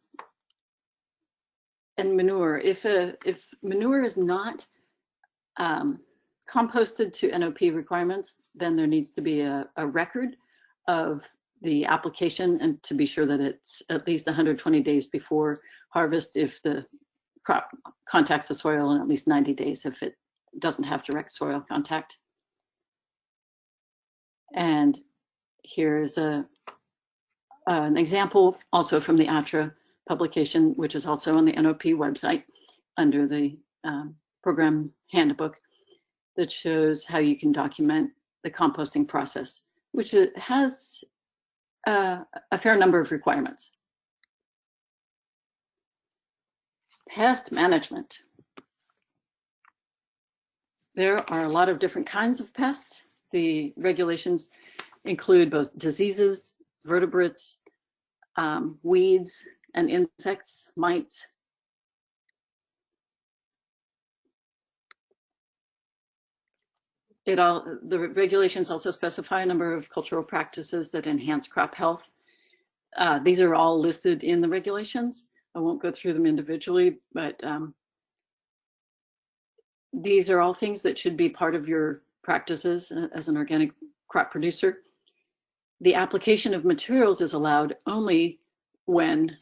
manure, if manure is not composted to NOP requirements, then there needs to be a record of the application and to be sure that it's at least 120 days before harvest if the crop contacts the soil, and at least 90 days if it doesn't have direct soil contact. And here's an example also from the ATRA publication, which is also on the NOP website under the program handbook, that shows how you can document the composting process, which has a fair number of requirements. Pest management. There are a lot of different kinds of pests. The regulations include both diseases, vertebrates, weeds, and insects, mites. The regulations also specify a number of cultural practices that enhance crop health. These are all listed in the regulations. I won't go through them individually, but these are all things that should be part of your practices as an organic crop producer. The application of materials is allowed only when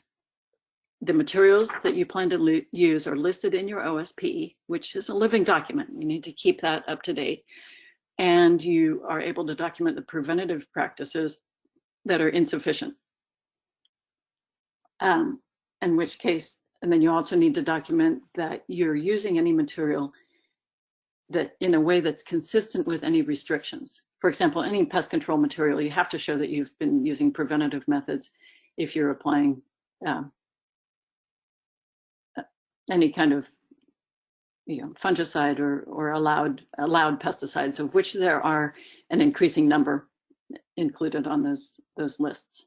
the materials that you plan to use are listed in your OSP, which is a living document. You need to keep that up to date. And you are able to document the preventative practices that are insufficient. In which case, and then you also need to document that you're using any material that in a way that's consistent with any restrictions. For example, any pest control material, you have to show that you've been using preventative methods if you're applying any kind of fungicide or allowed pesticides, of which there are an increasing number included on those lists.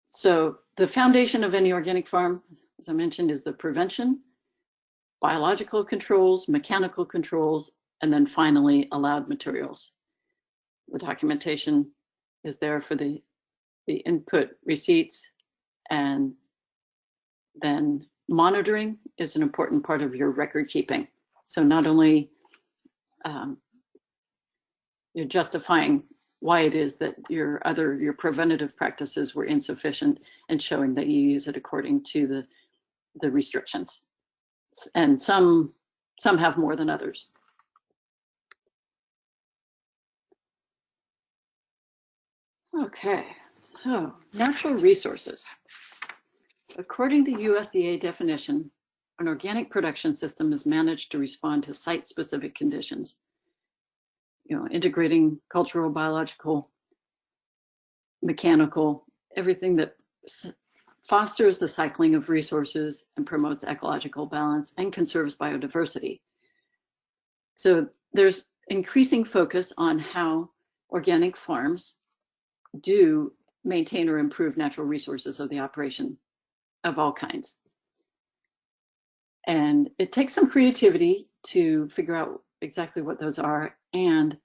So the foundation of any organic farm, as I mentioned, is the prevention, biological controls, mechanical controls, and then finally allowed materials. The documentation is there for the input receipts, and then monitoring is an important part of your record keeping. So not only you're justifying why it is that your preventative practices were insufficient and showing that you use it according to the restrictions. And some have more than others. Okay, so natural resources. According to the USDA definition, an organic production system is managed to respond to site-specific conditions, integrating cultural, biological, mechanical, everything that fosters the cycling of resources and promotes ecological balance and conserves biodiversity. So there's increasing focus on how organic farms do maintain or improve natural resources of the operation of all kinds. And it takes some creativity to figure out exactly what those are. And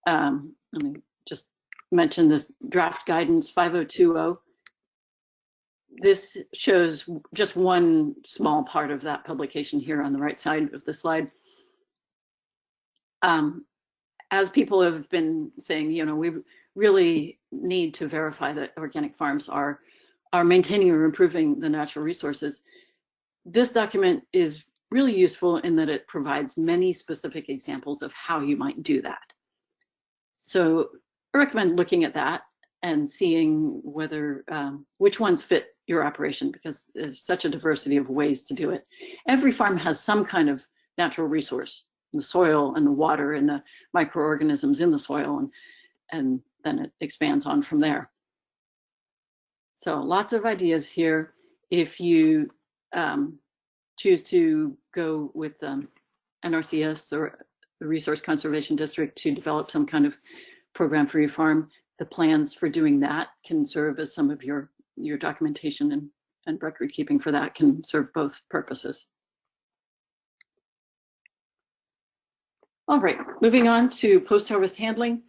let me just mention this draft guidance 5020. This shows just one small part of that publication here on the right side of the slide. As people have been saying, we really need to verify that organic farms are maintaining or improving the natural resources. This document is really useful in that it provides many specific examples of how you might do that. So I recommend looking at that and seeing whether which ones fit your operation, because there's such a diversity of ways to do it. Every farm has some kind of natural resource, the soil and the water and the microorganisms in the soil, and then it expands on from there. So lots of ideas here. If you choose to go with NRCS or the Resource Conservation District to develop some kind of program for your farm, the plans for doing that can serve as some of your documentation, and record keeping for that can serve both purposes. All right, moving on to post-harvest handling.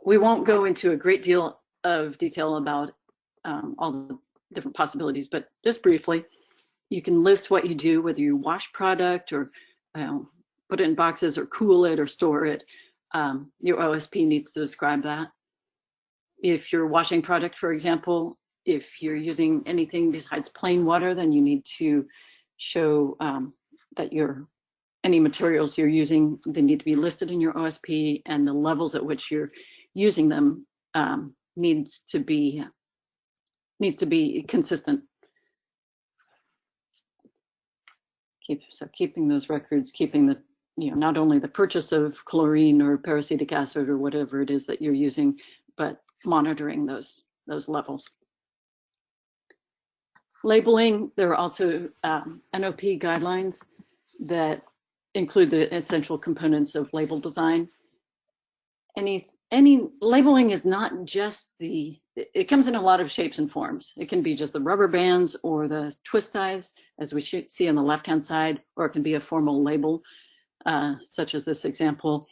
We won't go into a great deal of detail about all the different possibilities, but just briefly, you can list what you do, whether you wash product or put it in boxes or cool it or store it. Your OSP needs to describe that. If you're washing product, for example, if you're using anything besides plain water, then you need to show that any materials you're using, they need to be listed in your OSP, and the levels at which you're using them needs to be consistent. Keeping those records, keeping the not only the purchase of chlorine or peracetic acid or whatever it is that you're using, but monitoring those levels. Labeling, there are also NOP guidelines that include the essential components of label design. Any labeling is not just it comes in a lot of shapes and forms. It can be just the rubber bands or the twist ties, as we should see on the left-hand side, or it can be a formal label, such as this example,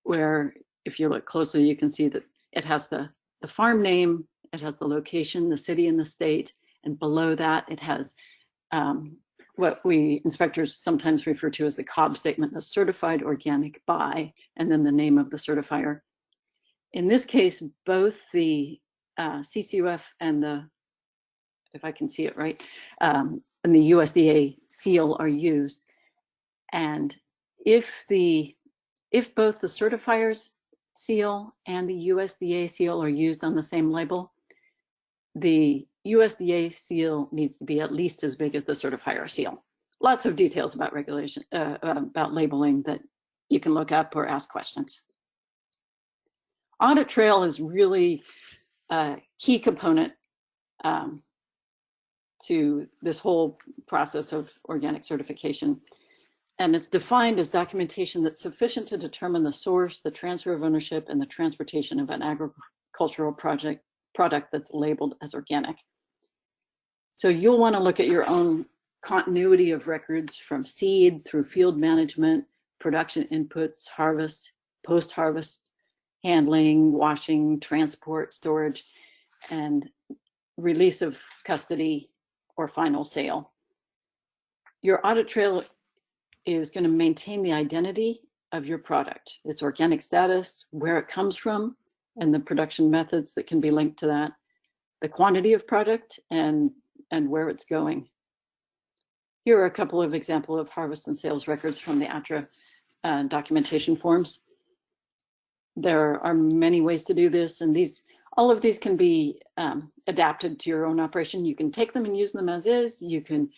where if you look closely, you can see that it has the farm name, it has the location, the city and the state, and below that it has what we inspectors sometimes refer to as the COB statement, the certified organic by, and then the name of the certifier. In this case, both the CCOF and if I can see it right, and the USDA seal are used. And if both the certifier's seal and the USDA seal are used on the same label, the USDA seal needs to be at least as big as the certifier seal. Lots of details about regulation, about labeling that you can look up or ask questions. Audit Trail is really a key component to this whole process of organic certification. And it's defined as documentation that's sufficient to determine the source, the transfer of ownership, and the transportation of an agricultural product that's labeled as organic. So you'll want to look at your own continuity of records from seed through field management, production inputs, harvest, post-harvest handling, washing, transport, storage, and release of custody or final sale. Your audit trail is going to maintain the identity of your product, its organic status, where it comes from, and the production methods that can be linked to that, the quantity of product, and where it's going. Here are a couple of examples of harvest and sales records from the ATRA documentation forms. There are many ways to do this, and All of these can be adapted to your own operation. You can take them and use them as is. You can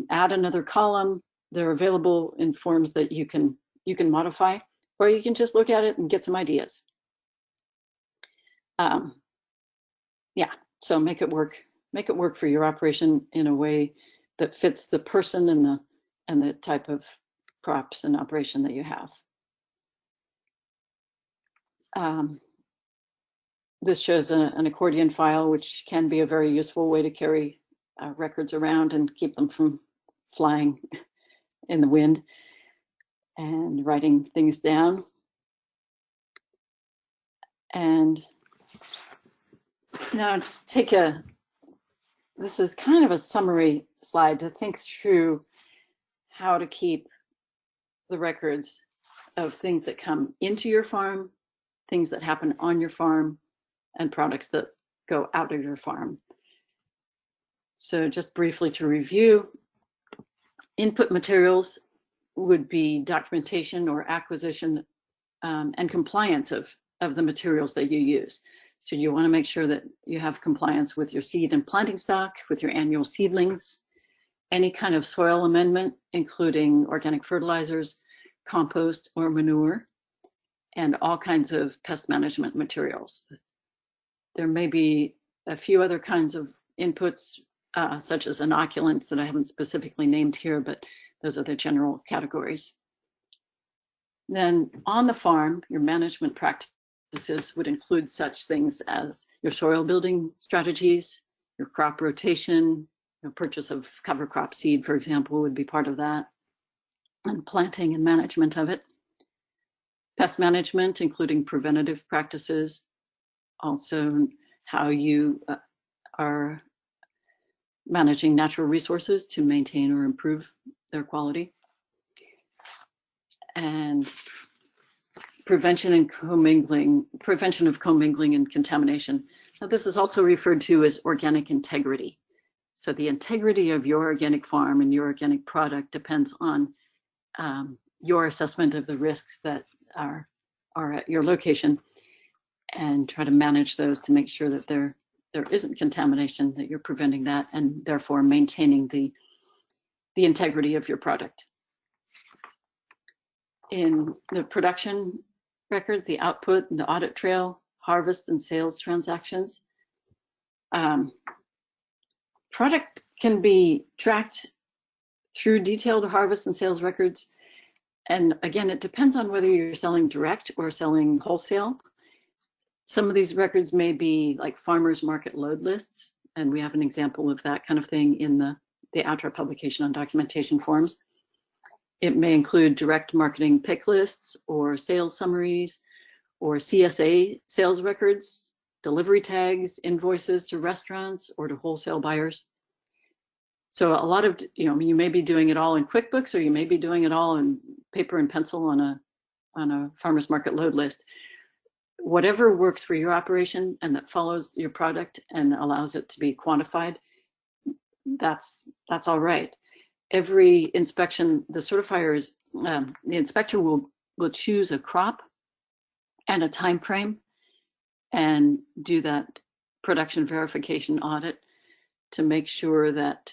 add another column. They're available in forms that you can modify, or you can just look at it and get some ideas. Yeah, so make it work for your operation in a way that fits the person and the type of crops and operation that you have. This shows an accordion file, which can be a very useful way to carry records around and keep them from flying in the wind, and writing things down. And now just this is kind of a summary slide to think through how to keep the records of things that come into your farm, things that happen on your farm, and products that go out of your farm. So just briefly to review, input materials would be documentation or acquisition and compliance of the materials that you use. So you want to make sure that you have compliance with your seed and planting stock, with your annual seedlings, any kind of soil amendment, including organic fertilizers, compost or manure, and all kinds of pest management materials. There may be a few other kinds of inputs, such as inoculants that I haven't specifically named here, but those are the general categories. Then on the farm, your management practices would include such things as your soil building strategies, your crop rotation, your purchase of cover crop seed, for example, would be part of that, and planting and management of it. Pest management, including preventative practices, also how you are managing natural resources to maintain or improve their quality. And prevention of commingling and contamination. Now, this is also referred to as organic integrity. So the integrity of your organic farm and your organic product depends on your assessment of the risks that are at your location, and try to manage those to make sure that there isn't contamination, that you're preventing that, and therefore maintaining the integrity of your product. In the production records, the output, the audit trail, harvest and sales transactions, product can be tracked through detailed harvest and sales records. And again, it depends on whether you're selling direct or selling wholesale. Some of these records may be like farmers market load lists, and we have an example of that kind of thing in the Outro publication on documentation forms. It may include direct marketing pick lists or sales summaries or CSA sales records, delivery tags, invoices to restaurants or to wholesale buyers. So a lot of, you may be doing it all in QuickBooks, or you may be doing it all in paper and pencil on a farmer's market load list. Whatever works for your operation and that follows your product and allows it to be quantified, that's all right. Every inspection, the certifiers, the inspector will choose a crop and a time frame and do that production verification audit to make sure that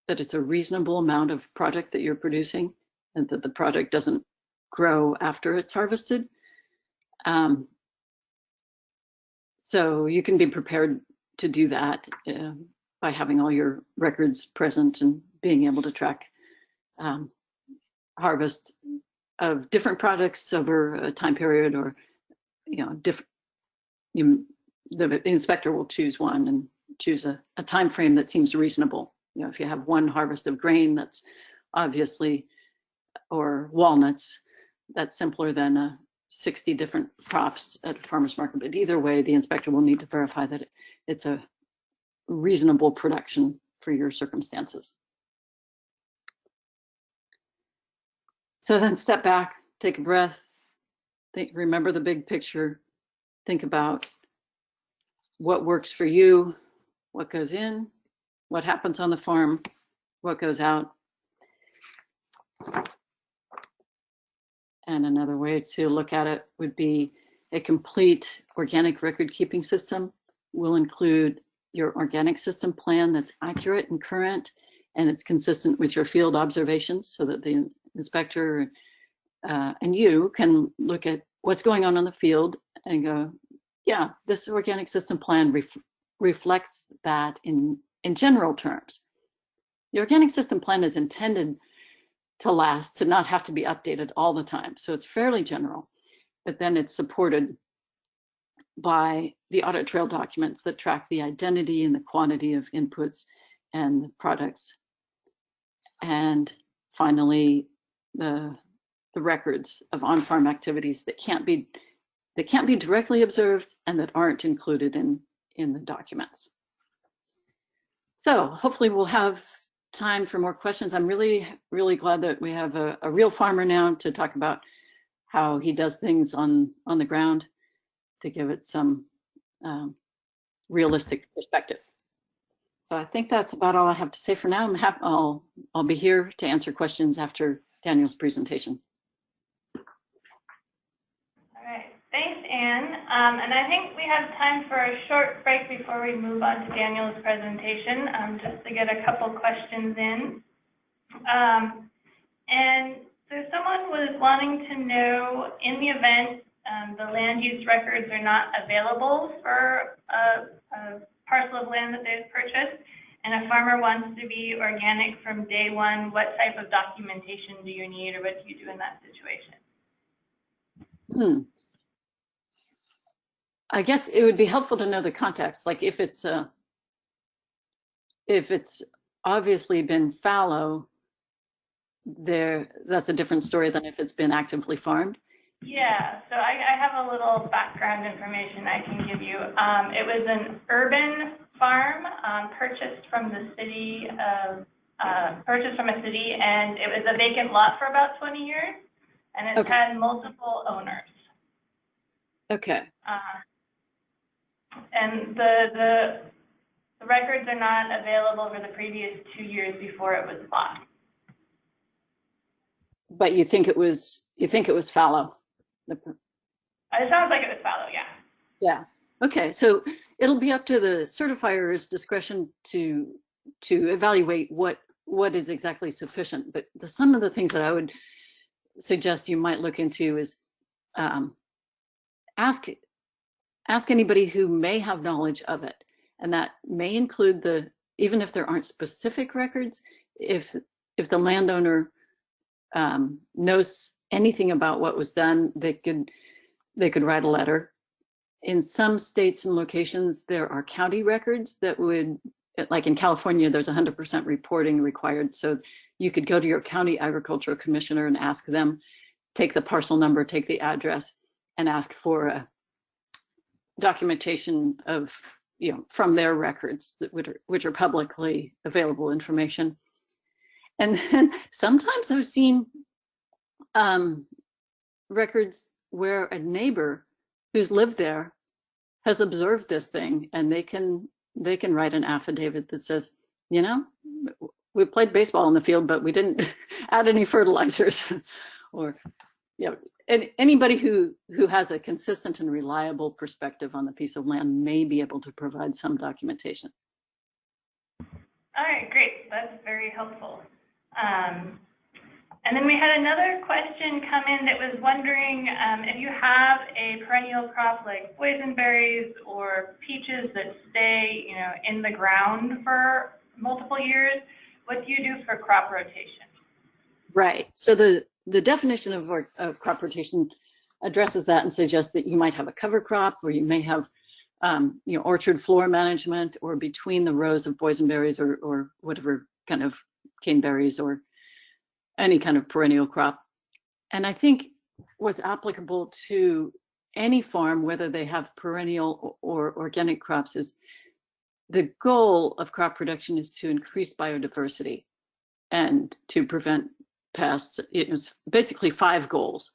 it's a reasonable amount of product that you're producing and that the product doesn't grow after it's harvested. So you can be prepared to do that by having all your records present and being able to track harvest of different products over a time period, or the inspector will choose one and choose a time frame that seems reasonable. If you have one harvest of grain, that's obviously, or walnuts, that's simpler than 60 different crops at a farmer's market. But either way, the inspector will need to verify that it's a reasonable production for your circumstances. So then step back, take a breath, remember the big picture, think about what works for you, what goes in, what happens on the farm, what goes out. And another way to look at it would be A complete organic record keeping system will include your organic system plan that's accurate and current, and it's consistent with your field observations so that the inspector and you can look at what's going on the field and go, yeah, this organic system plan reflects that in general terms. The organic system plan is intended to last, to not have to be updated all the time. So it's fairly general, but then it's supported by the audit trail documents that track the identity and the quantity of inputs and products. And finally, the records of on-farm activities that can't be directly observed and that aren't included in the documents. So hopefully we'll have time for more questions. I'm really, really glad that we have a real farmer now to talk about how he does things on the ground, to give it some realistic perspective. So I think that's about all I have to say for now. I'll be here to answer questions after Daniel's presentation. All right, thanks, Anne. And I think we have time for a short break before we move on to Daniel's presentation, just to get a couple questions in. And so someone was wanting to know, in the event the land use records are not available for a parcel of land that they've purchased, and a farmer wants to be organic from day one, what type of documentation do you need, or what do you do in that situation? I guess it would be helpful to know the context. Like if it's obviously been fallow, that's a different story than if it's been actively farmed. Yeah, so I have a little background information I can give you. It was an urban farm purchased from a city, and it was a vacant lot for about 20 years, and it's had multiple owners. Okay. And the records are not available for the previous 2 years before it was bought. But you think it was fallow? It sounds like it was fallow, yeah. Yeah. Okay. So it'll be up to the certifier's discretion to evaluate what is exactly sufficient. But some of the things that I would suggest you might look into is ask anybody who may have knowledge of it, and that may include even if there aren't specific records, if the landowner knows anything about what was done, they could write a letter. In some states and locations, there are county records that would, like in California, there's 100% reporting required. So you could go to your county agricultural commissioner and ask them, take the parcel number, take the address, and ask for a documentation of, from their records which are publicly available information. And then sometimes I've seen records where a neighbor who's lived there has observed this thing, and they can write an affidavit that says, we played baseball in the field, but we didn't add any fertilizers. Or, and anybody who has a consistent and reliable perspective on the piece of land may be able to provide some documentation. All right, great. That's very helpful. And then we had another question come in that was wondering if you have a perennial crop like boysenberries or peaches that stay, in the ground for multiple years, what do you do for crop rotation? Right. So the definition of crop rotation addresses that and suggests that you might have a cover crop, or you may have orchard floor management, or between the rows of boysenberries or whatever kind of caneberries or any kind of perennial crop. And I think what's applicable to any farm, whether they have perennial or organic crops, is the goal of crop production is to increase biodiversity and to prevent pests. It's basically 5 goals.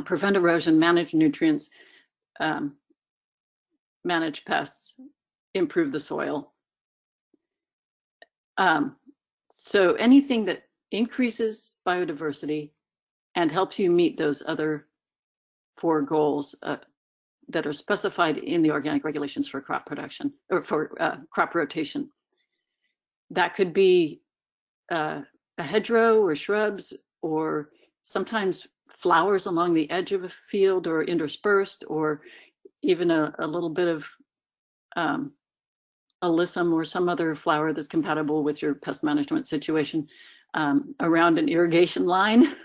Prevent erosion, manage nutrients, manage pests, improve the soil. So anything that increases biodiversity and helps you meet those other 4 goals that are specified in the organic regulations for crop production or for crop rotation. That could be a hedgerow or shrubs, or sometimes flowers along the edge of a field or interspersed, or even a little bit of alyssum or some other flower that's compatible with your pest management situation around an irrigation line.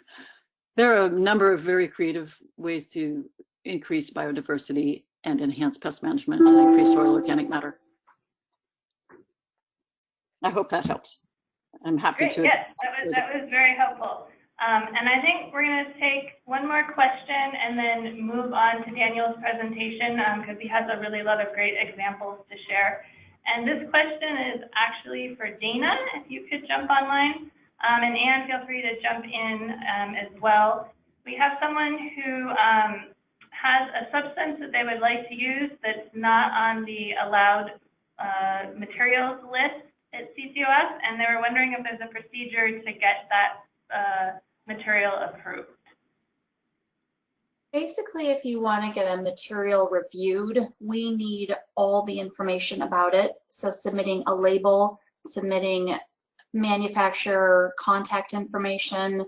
There are a number of very creative ways to increase biodiversity and enhance pest management and increase soil organic matter. I hope that helps. I'm happy to. Yes, that was very helpful. And I think we're going to take one more question and then move on to Daniel's presentation because he has a really lot of great examples to share. And this question is actually for Dana, if you could jump online. And Anne, feel free to jump in as well. We have someone who has a substance that they would like to use that's not on the allowed materials list at CCOF, and they were wondering if there's a procedure to get that material approved. Basically, if you want to get a material reviewed, we need all the information about it. So submitting a label, submitting manufacturer contact information,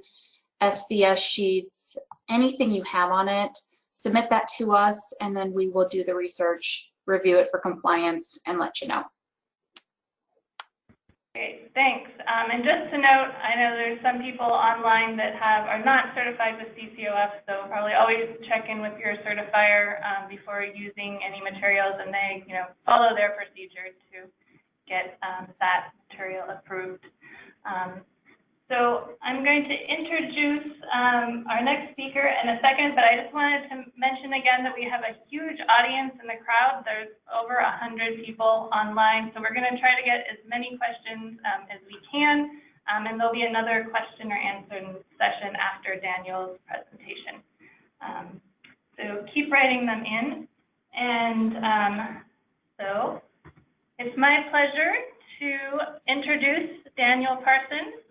SDS sheets, anything you have on it, submit that to us, and then we will do the research, review it for compliance, and let you know. Great, thanks. And just to note, I know there's some people online that are not certified with CCOF, so probably always check in with your certifier before using any materials, and they, follow their procedure to get that material approved. So I'm going to introduce our next speaker in a second, but I just wanted to mention again that we have a huge audience in the crowd. There's over 100 people online, so we're going to try to get as many questions as we can, and there'll be another question or answer session after Daniel's presentation. So keep writing them in, and so it's my pleasure to introduce Daniel Parsons,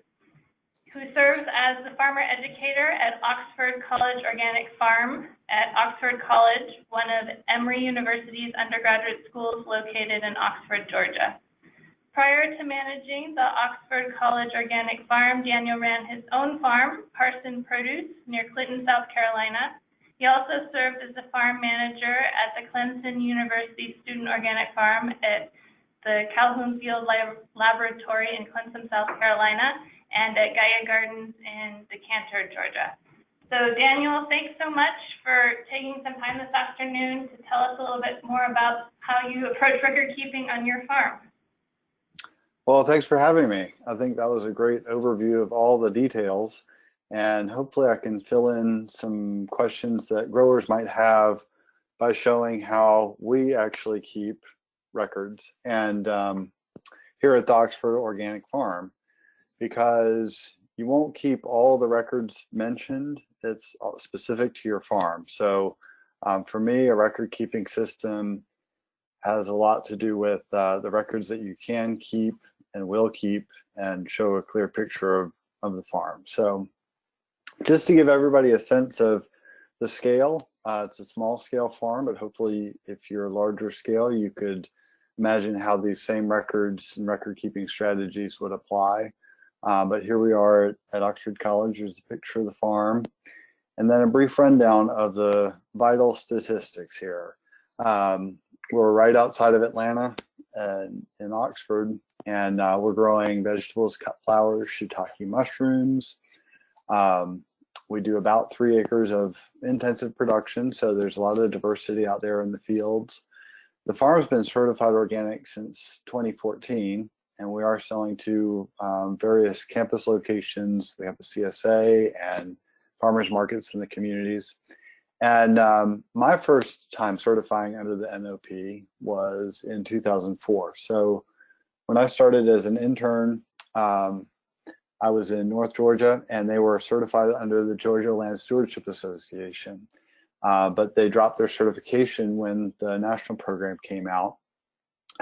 who serves as the farmer educator at Oxford College Organic Farm at Oxford College, one of Emory University's undergraduate schools located in Oxford, Georgia. Prior to managing the Oxford College Organic Farm, Daniel ran his own farm, Parson Produce, near Clinton, South Carolina. He also served as the farm manager at the Clemson University Student Organic Farm at the Calhoun Field Laboratory in Clemson, South Carolina, and at Beyer Gardens in Decanter, Georgia. So Daniel, thanks so much for taking some time this afternoon to tell us a little bit more about how you approach record keeping on your farm. Well, thanks for having me. I think that was a great overview of all the details, and hopefully I can fill in some questions that growers might have by showing how we actually keep records and here at the Oxford Organic Farm, because you won't keep all the records mentioned. It's specific to your farm. So for me, a record keeping system has a lot to do with the records that you can keep and will keep and show a clear picture of the farm. So just to give everybody a sense of the scale, it's a small scale farm, but hopefully if you're a larger scale, you could imagine how these same records and record keeping strategies would apply. But here we are at Oxford College. There's a picture of the farm, and then a brief rundown of the vital statistics here. We're right outside of Atlanta in Oxford, and we're growing vegetables, cut flowers, shiitake mushrooms. We do about 3 acres of intensive production, so there's a lot of diversity out there in the fields. The farm's been certified organic since 2014. And we are selling to various campus locations. We have the CSA and farmers markets in the communities. And my first time certifying under the NOP was in 2004. So when I started as an intern, I was in North Georgia, and they were certified under the Georgia Land Stewardship Association. But they dropped their certification when the national program came out.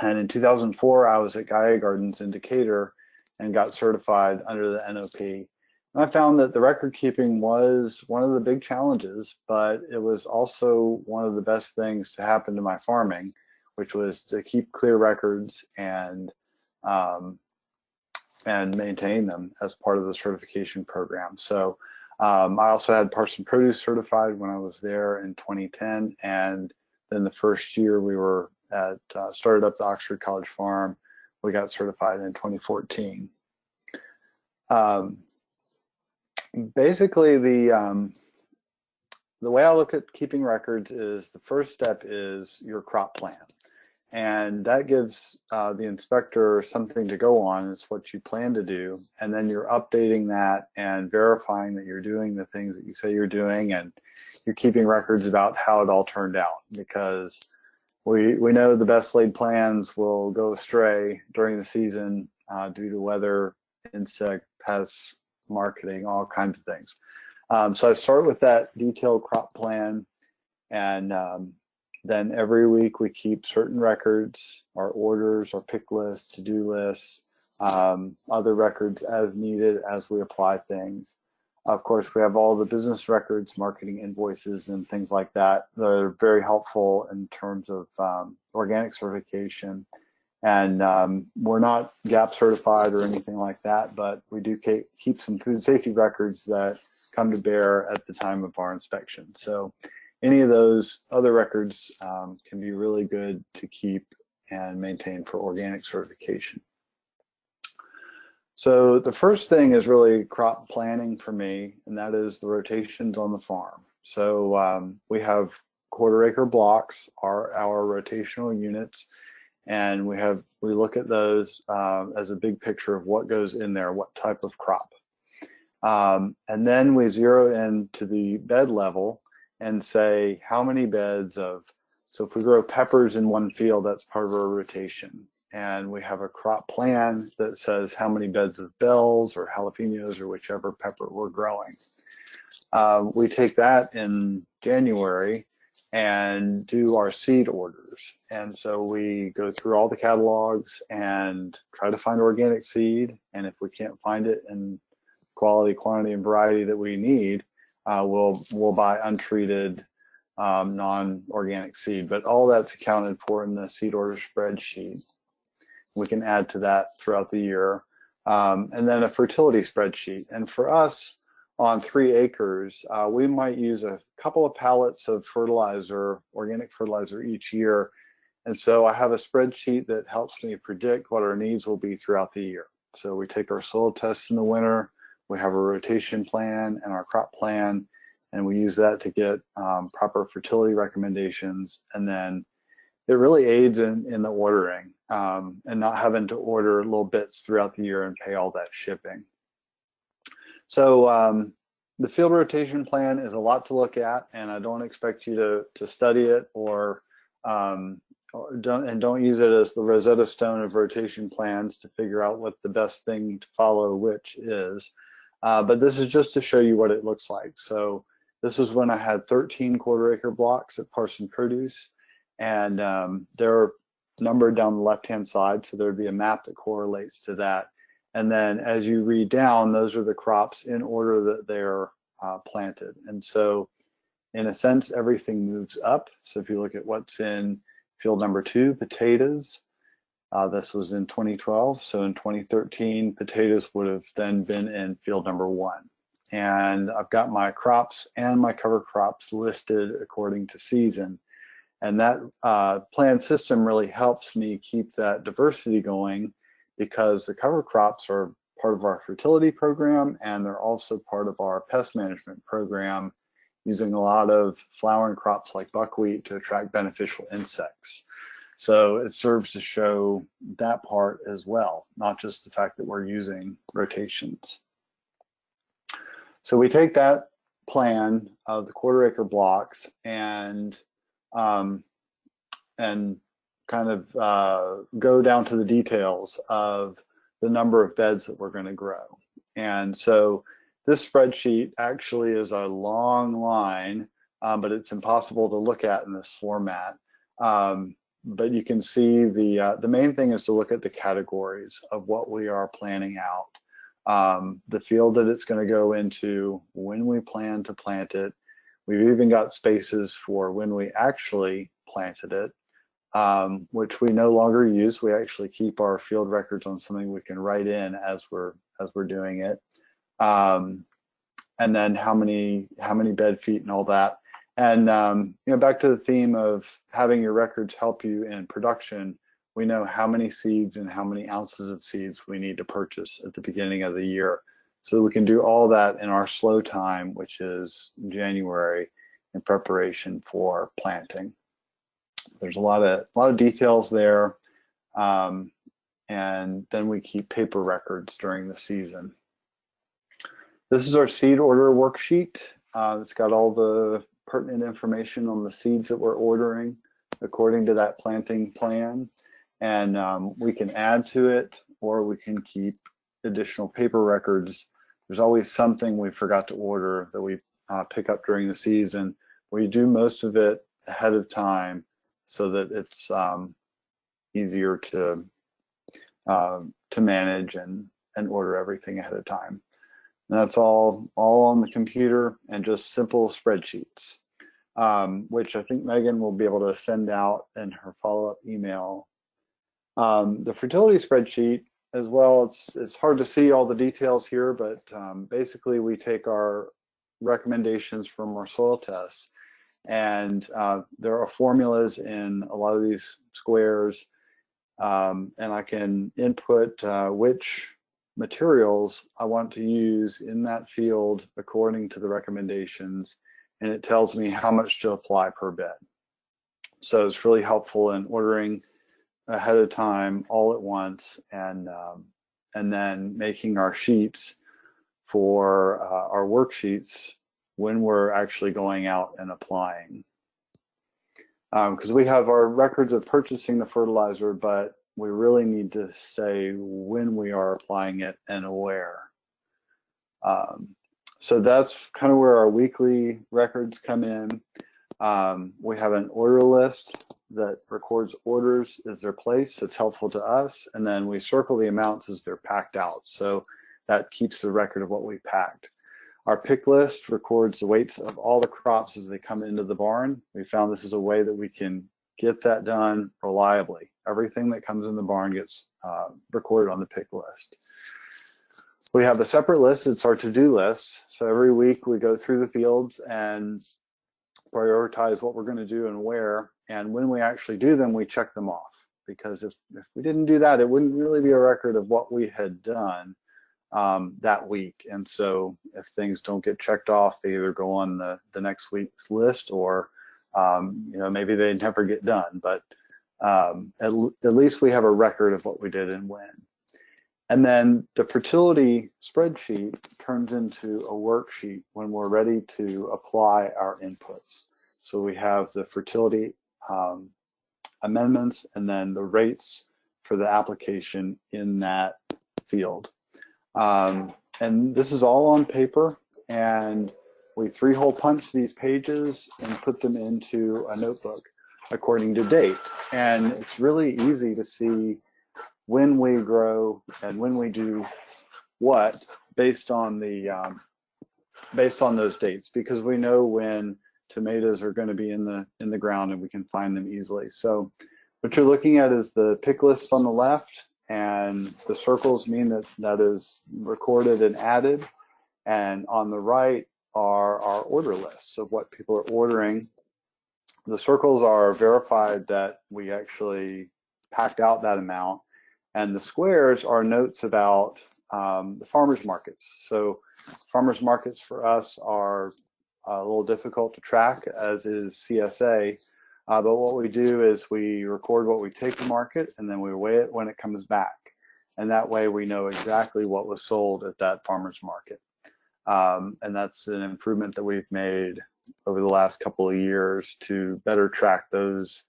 And in 2004, I was at Beyer Gardens in Decatur and got certified under the NOP. And I found that the record keeping was one of the big challenges, but it was also one of the best things to happen to my farming, which was to keep clear records and maintain them as part of the certification program. So I also had Parson Produce certified when I was there in 2010, and then the first year we were at started up the Oxford College Farm, we got certified in 2014. Basically, the way I look at keeping records is the first step is your crop plan. And that gives the inspector something to go on, is what you plan to do. And then you're updating that and verifying that you're doing the things that you say you're doing, and you're keeping records about how it all turned out, because we know the best laid plans will go astray during the season due to weather, insect, pests, marketing, all kinds of things. So I start with that detailed crop plan, and then every week we keep certain records, our orders, our pick lists, to-do lists, other records as needed as we apply things. Of course, we have all the business records, marketing invoices, and things like that. They're very helpful in terms of organic certification. And we're not GAP certified or anything like that, but we do keep some food safety records that come to bear at the time of our inspection. So any of those other records can be really good to keep and maintain for organic certification. So the first thing is really crop planning for me, and that is the rotations on the farm. So we have quarter-acre blocks, our rotational units, and we look at those as a big picture of what goes in there, what type of crop. And then we zero in to the bed level and say how many beds of, so if we grow peppers in one field, that's part of our rotation. And we have a crop plan that says how many beds of bells or jalapenos or whichever pepper we're growing. We take that in January and do our seed orders. And so we go through all the catalogs and try to find organic seed. And if we can't find it in quality, quantity, and variety that we need, we'll buy untreated non-organic seed. But all that's accounted for in the seed order spreadsheet. We can add to that throughout the year. And then a fertility spreadsheet. And for us, on 3 acres, we might use a couple of pallets of fertilizer, organic fertilizer each year. And so I have a spreadsheet that helps me predict what our needs will be throughout the year. So we take our soil tests in the winter, we have a rotation plan and our crop plan, and we use that to get proper fertility recommendations. And then it really aids in the ordering and not having to order little bits throughout the year and pay all that shipping. So the field rotation plan is a lot to look at, and I don't expect you to study it or don't use it as the Rosetta Stone of rotation plans to figure out what the best thing to follow which is. But this is just to show you what it looks like. So this is when I had 13 quarter-acre blocks at Parson Produce, and they're numbered down the left-hand side, so there'd be a map that correlates to that. And then as you read down, those are the crops in order that they're planted. And so in a sense, everything moves up. So if you look at what's in field number 2, potatoes, this was in 2012. So in 2013, potatoes would have then been in field number 1. And I've got my crops and my cover crops listed according to season. And that plan system really helps me keep that diversity going, because the cover crops are part of our fertility program, and they're also part of our pest management program, using a lot of flowering crops like buckwheat to attract beneficial insects. So it serves to show that part as well, not just the fact that we're using rotations. So we take that plan of the quarter-acre blocks and kind of go down to the details of the number of beds that we're going to grow. And so this spreadsheet actually is a long line, but it's impossible to look at in this format. But you can see the main thing is to look at the categories of what we are planning out. the field that it's going to go into, when we plan to plant it. We've even got spaces for when we actually planted it, which we no longer use. We actually keep our field records on something we can write in as we're doing it. And then how many bed feet and all that. And back to the theme of having your records help you in production, we know how many seeds and how many ounces of seeds we need to purchase at the beginning of the year. So we can do all that in our slow time, which is January, in preparation for planting. There's a lot of details there. And then we keep paper records during the season. This is our seed order worksheet. It's got all the pertinent information on the seeds that we're ordering according to that planting plan. And we can add to it, or we can keep additional paper records. There's always something we forgot to order that we pick up during the season. We do most of it ahead of time so that it's easier to manage and order everything ahead of time. And that's all on the computer and just simple spreadsheets, which I think Megan will be able to send out in her follow-up email. The fertility spreadsheet as well, it's hard to see all the details here, but basically we take our recommendations from our soil tests, and there are formulas in a lot of these squares, and I can input which materials I want to use in that field according to the recommendations, and it tells me how much to apply per bed. So it's really helpful in ordering ahead of time all at once, and then making our sheets for our worksheets when we're actually going out and applying. Because we have our records of purchasing the fertilizer, but we really need to say when we are applying it and where. So that's kind of where our weekly records come in. We have an order list that records orders as they're placed. It's helpful to us. And then we circle the amounts as they're packed out. So that keeps the record of what we packed. Our pick list records the weights of all the crops as they come into the barn. We found this is a way that we can get that done reliably. Everything that comes in the barn gets recorded on the pick list. We have a separate list. It's our to-do list. So every week we go through the fields and prioritize what we're going to do and where. And when we actually do them, we check them off. Because if we didn't do that, it wouldn't really be a record of what we had done that week. And so if things don't get checked off, they either go on the next week's list, or maybe they never get done. But at least we have a record of what we did and when. And then the fertility spreadsheet turns into a worksheet when we're ready to apply our inputs. So we have the fertility amendments and then the rates for the application in that field. And this is all on paper, and we 3-hole punch these pages and put them into a notebook according to date. And it's really easy to see when we grow and when we do what based on those dates, because we know when tomatoes are going to be in the ground and we can find them easily. So what you're looking at is the pick list on the left, and the circles mean that is recorded and added, and on the right are our order lists of what people are ordering. The circles are verified that we actually packed out that amount, and the squares are notes about the farmers markets. So farmers markets for us are a little difficult to track, as is CSA, but what we do is we record what we take to market, and then we weigh it when it comes back, and that way we know exactly what was sold at that farmers market. And that's an improvement that we've made over the last couple of years to better track those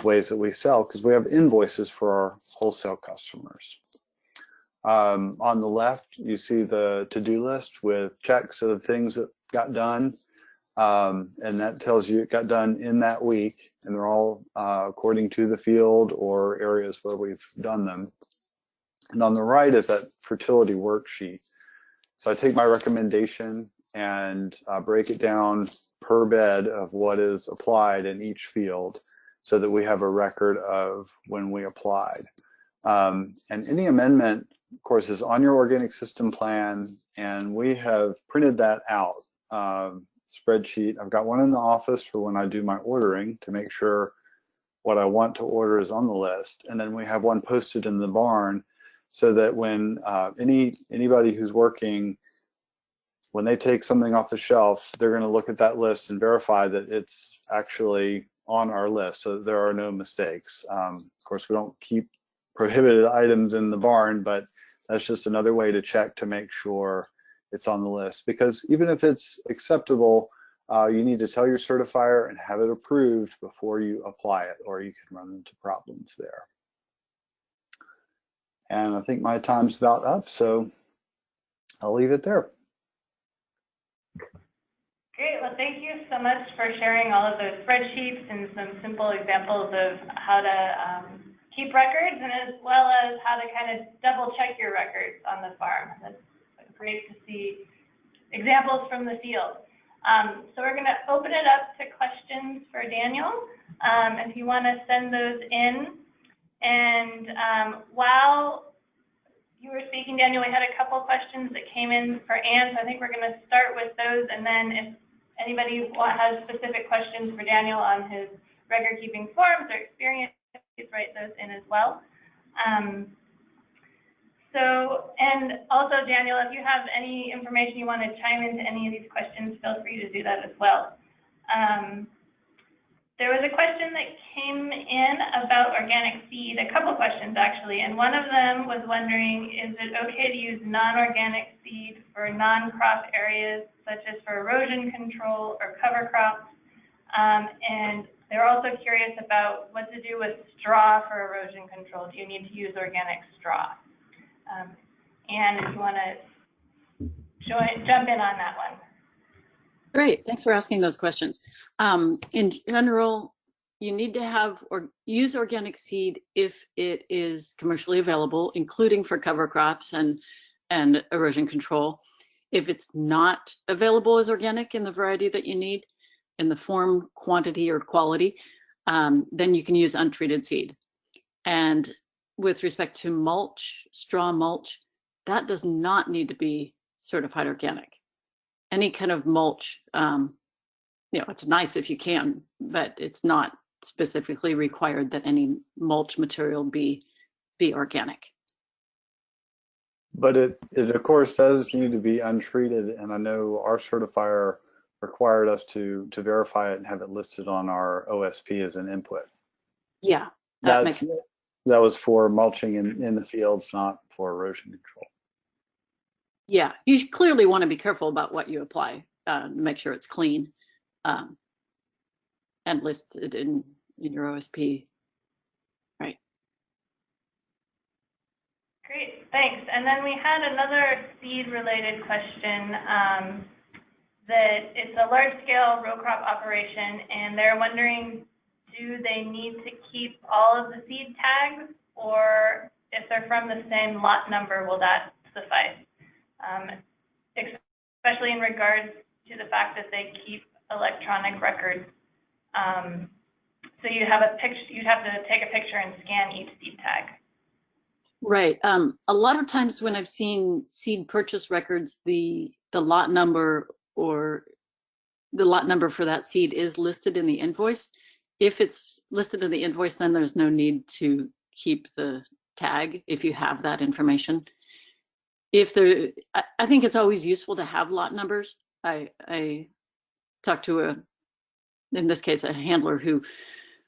ways that we sell, because we have invoices for our wholesale customers. On the left, you see the to-do list with checks of the things that got done, and that tells you it got done in that week, and they're all according to the field or areas where we've done them. And on the right is that fertility worksheet. So I take my recommendation and break it down per bed of what is applied in each field so that we have a record of when we applied. And any amendment, of course, is on your organic system plan, and we have printed that out, spreadsheet. I've got one in the office for when I do my ordering to make sure what I want to order is on the list. And then we have one posted in the barn so that when anybody who's working, when they take something off the shelf, they're going to look at that list and verify that it's actually on our list, so that there are no mistakes. Of course, we don't keep prohibited items in the barn, but that's just another way to check to make sure it's on the list. Because even if it's acceptable, you need to tell your certifier and have it approved before you apply it, or you can run into problems there. And I think my time's about up, so I'll leave it there. Great. Well, thank you so much for sharing all of those spreadsheets and some simple examples of how to keep records, and as well as how to kind of double check your records on the farm. That's great to see examples from the field. So we're going to open it up to questions for Daniel, if you want to send those in. And while you were speaking, Daniel, we had a couple questions that came in for Ann, so I think we're going to start with those, and then if anybody has specific questions for Daniel on his record keeping forms or experience, please write those in as well. And also, Daniel, if you have any information you want to chime into any of these questions, feel free to do that as well. There was a question that came in about organic seed, a couple questions actually, and one of them was wondering, is it okay to use non-organic seed for non-crop areas, such as for erosion control or cover crops? And they're also curious about what to do with straw for erosion control. Do you need to use organic straw? And if you want to jump in on that one. Great, thanks for asking those questions. In general, you need to have or use organic seed if it is commercially available, including for cover crops and erosion control. If it's not available as organic in the variety that you need, in the form, quantity, or quality, then you can use untreated seed. And with respect to mulch, straw mulch, that does not need to be certified organic. Any kind of mulch, it's nice if you can, but it's not specifically required that any mulch material be organic. But it of course does need to be untreated, and I know our certifier required us to verify it and have it listed on our OSP as an input. Yeah, that was for mulching in the fields, not for erosion control. Yeah, you clearly want to be careful about what you apply, make sure it's clean, and list it in your OSP. Right. Great, thanks. And then we had another seed-related question that it's a large-scale row crop operation, and they're wondering, do they need to keep all of the seed tags, or if they're from the same lot number, will that suffice? Especially in regards to the fact that they keep electronic records. So you'd have to take a picture and scan each seed tag. Right. A lot of times when I've seen seed purchase records, the lot number or the lot number for that seed is listed in the invoice. If it's listed in the invoice, then there's no need to keep the tag if you have that information. I think it's always useful to have lot numbers. I talked to in this case, a handler who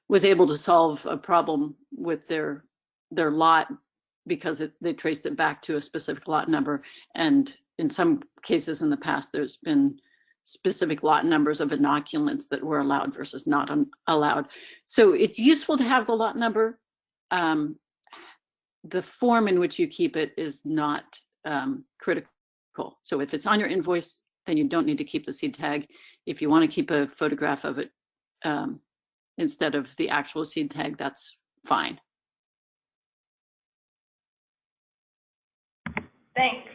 was able to solve a problem with their lot because they traced it back to a specific lot number. And in some cases in the past, there's been specific lot numbers of inoculants that were allowed versus not allowed. So it's useful to have the lot number. The form in which you keep it is not critical. So if it's on your invoice, then you don't need to keep the seed tag. If you want to keep a photograph of it instead of the actual seed tag, that's fine. Thanks.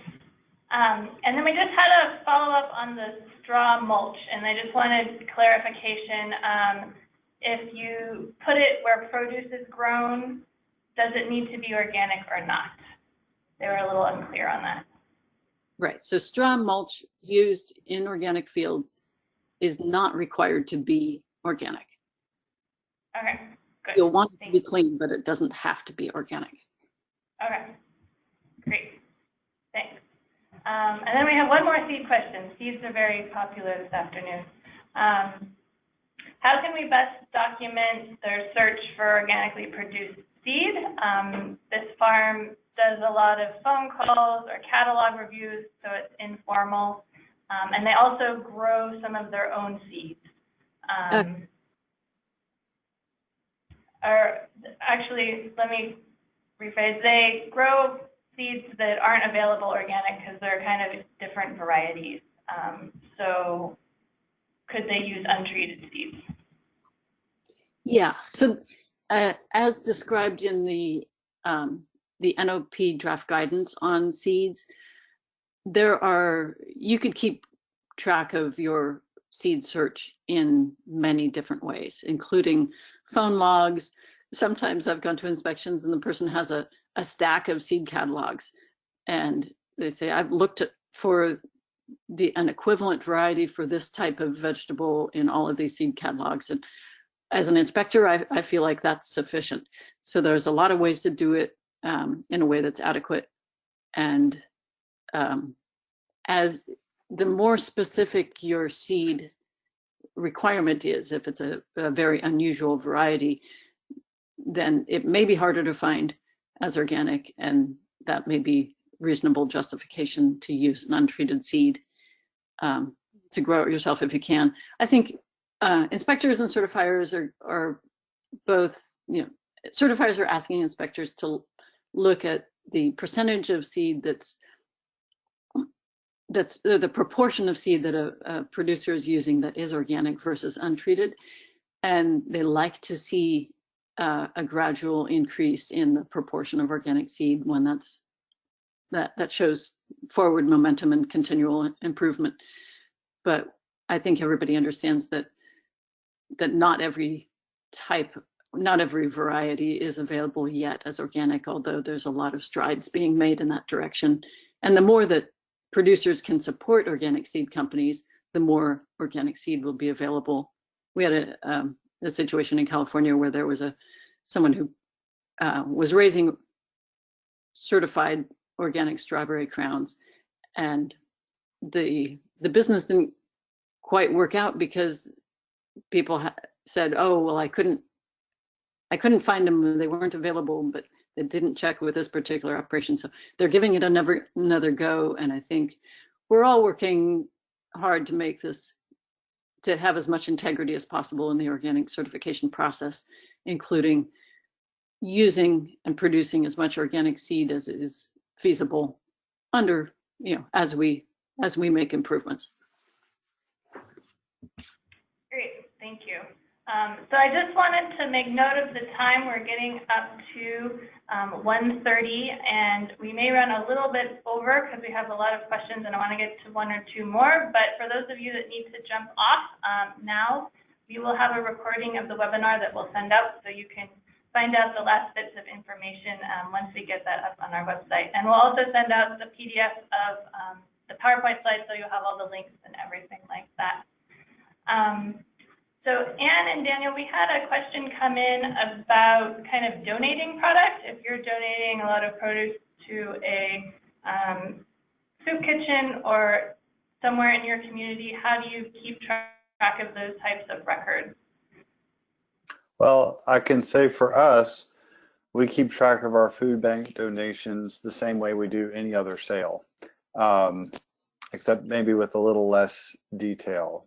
And then we just had a follow-up on the straw mulch, and I just wanted clarification. If you put it where produce is grown, does it need to be organic or not? They were a little unclear on that. Right. So straw mulch used in organic fields is not required to be organic. Okay, good. You'll want it to be clean, but it doesn't have to be organic. Okay, great. Thanks. And then we have one more seed question. Seeds are very popular this afternoon. How can we best document their search for organically produced seed? This farm does a lot of phone calls or catalog reviews, so it's informal. And they also grow some of their own seeds. Or actually, let me rephrase. They grow seeds that aren't available organic because they're kind of different varieties. So could they use untreated seeds? Yeah. So as described in the NOP draft guidance on seeds, you could keep track of your seed search in many different ways, including phone logs. Sometimes I've gone to inspections and the person has a stack of seed catalogs, and they say, I've looked for an equivalent variety for this type of vegetable in all of these seed catalogs. And as an inspector, I feel like that's sufficient. So there's a lot of ways to do it in a way that's adequate. And as the more specific your seed requirement is, if it's a very unusual variety, then it may be harder to find as organic, and that may be reasonable justification to use an untreated seed to grow it yourself if you can. I think inspectors and certifiers are both, certifiers are asking inspectors to look at the percentage of seed that's the proportion of seed that a producer is using that is organic versus untreated. And they like to see a gradual increase in the proportion of organic seed when that shows forward momentum and continual improvement. But I think everybody understands that not every variety is available yet as organic, although there's a lot of strides being made in that direction. And the more that producers can support organic seed companies, the more organic seed will be available. We had a situation in California where there was someone who was raising certified organic strawberry crowns, and the business didn't quite work out because people said, "Oh, well, I couldn't find them; they weren't available." But they didn't check with this particular operation, so they're giving it another go. And I think we're all working hard to make this, to have as much integrity as possible in the organic certification process, including using and producing as much organic seed as is feasible under, as we make improvements. Great, thank you. So I just wanted to make note of the time. We're getting up to 1:30, and we may run a little bit over because we have a lot of questions and I want to get to one or two more. But for those of you that need to jump off now, we will have a recording of the webinar that we'll send out so you can find out the last bits of information once we get that up on our website. And we'll also send out the PDF of the PowerPoint slides so you'll have all the links and everything like that. So Anne and Daniel, we had a question come in about kind of donating product. If you're donating a lot of produce to a soup kitchen or somewhere in your community, how do you keep track of those types of records? Well, I can say for us, we keep track of our food bank donations the same way we do any other sale, except maybe with a little less detail.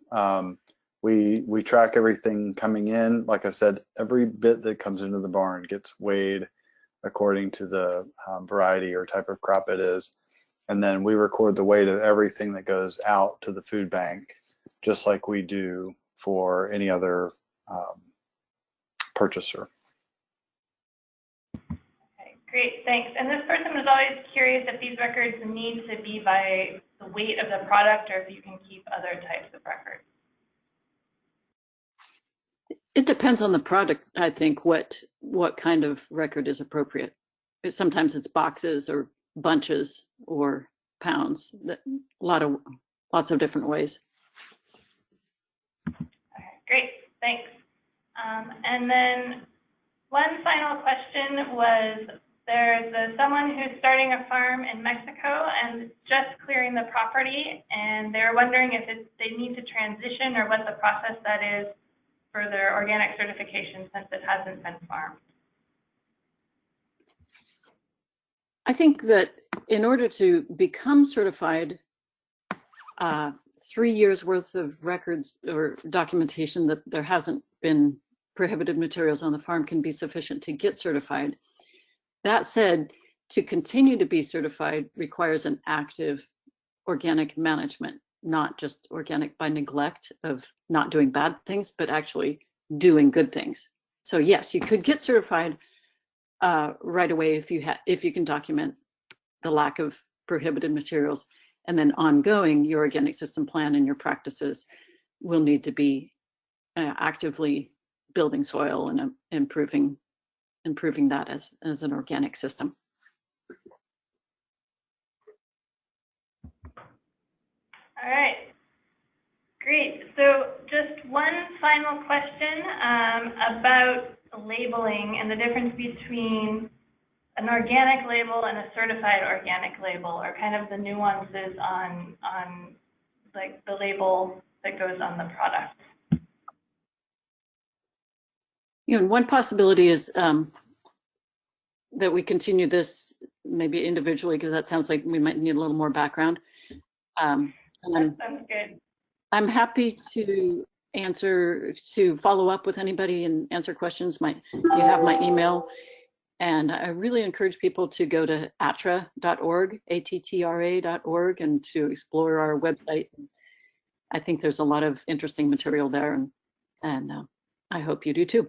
We track everything coming in. Like I said, every bit that comes into the barn gets weighed according to the variety or type of crop it is. And then we record the weight of everything that goes out to the food bank, just like we do for any other purchaser. Okay, Great, thanks. And this person was always curious if these records need to be by the weight of the product or if you can keep other types of records. It depends on the product, I think, what kind of record is appropriate. Sometimes it's boxes or bunches or pounds. Lots of different ways. Okay, great, thanks. And then one final question was, there's someone who's starting a farm in Mexico and just clearing the property, and they're wondering if they need to transition or what the process that is for their organic certification since it hasn't been farmed. I think that in order to become certified, 3 years worth of records or documentation that there hasn't been prohibited materials on the farm can be sufficient to get certified. That said, to continue to be certified requires an active organic management, not just organic by neglect of not doing bad things, but actually doing good things. So yes, you could get certified right away if you can document the lack of prohibited materials, and then ongoing, your organic system plan and your practices will need to be actively building soil and improving that as an organic system. All right, great. So just one final question about labeling and the difference between an organic label and a certified organic label, or kind of the nuances on like the label that goes on the product. You know, one possibility is that we continue this maybe individually, because that sounds like we might need a little more background. And That sounds good. I'm happy to follow up with anybody and answer questions. You have my email, and I really encourage people to go to attra.org, attra.org, and to explore our website. I think there's a lot of interesting material there, and I hope you do too.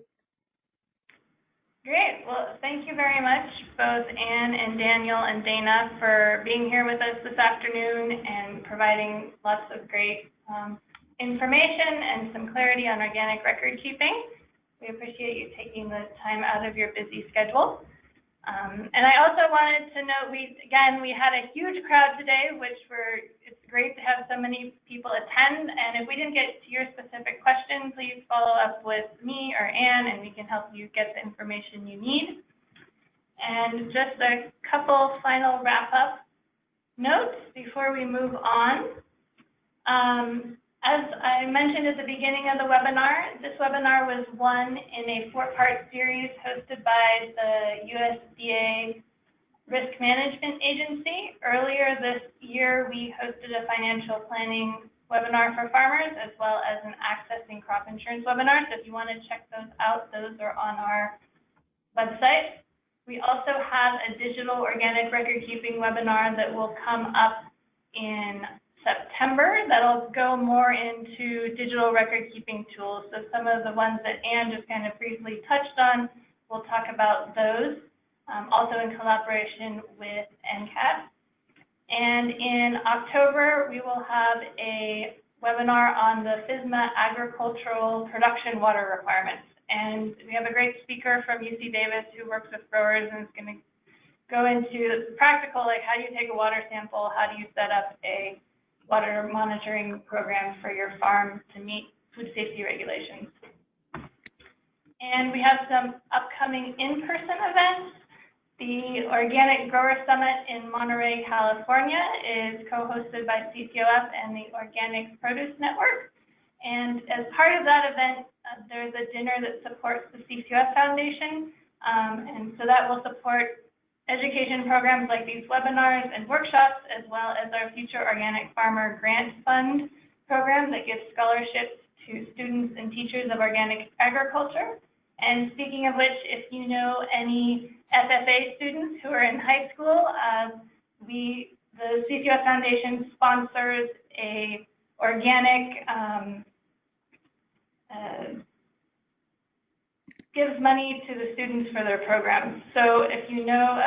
Great. Well, thank you very much, both Anne and Daniel and Dana, for being here with us this afternoon and providing lots of great information and some clarity on organic record keeping. We appreciate you taking the time out of your busy schedule. And I also wanted to note, we had a huge crowd today, it's great to have so many people attend. And if we didn't get to your specific question, please follow up with me or Anne, and we can help you get the information you need. And just a couple final wrap-up notes before we move on. As I mentioned at the beginning of the webinar, this webinar was one in a 4-part series hosted by the USDA Risk Management Agency. Earlier this year, we hosted a financial planning webinar for farmers, as well as an accessing crop insurance webinar. So if you want to check those out, those are on our website. We also have a digital organic record keeping webinar that will come up in September that'll go more into digital record keeping tools. So some of the ones that Anne just kind of briefly touched on, we'll talk about those, also in collaboration with NCAT. And in October, we will have a webinar on the FSMA agricultural production water requirements. And we have a great speaker from UC Davis who works with growers and is going to go into practical, like how do you take a water sample, how do you set up a water monitoring program for your farm to meet food safety regulations. And we have some upcoming in-person events. The Organic Grower Summit in Monterey, California is co-hosted by CCOF and the Organic Produce Network. And as part of that event, there's a dinner that supports the CCOF Foundation. And so that will support education programs like these webinars and workshops, as well as our Future Organic Farmer Grant Fund program that gives scholarships to students and teachers of organic agriculture. And speaking of which, if you know any FFA students who are in high school, the CCOF Foundation sponsors a organic gives money to the students for their programs. So if you know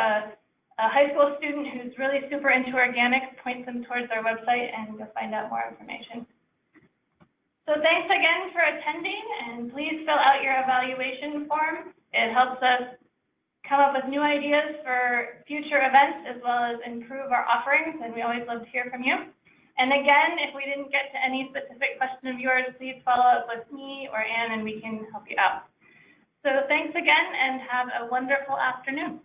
a high school student who's really super into organic, point them towards our website and you'll find out more information. So thanks again for attending, and please fill out your evaluation form. It helps us come up with new ideas for future events as well as improve our offerings, and we always love to hear from you. And again, if we didn't get to any specific question of yours, please follow up with me or Ann and we can help you out. So thanks again and have a wonderful afternoon.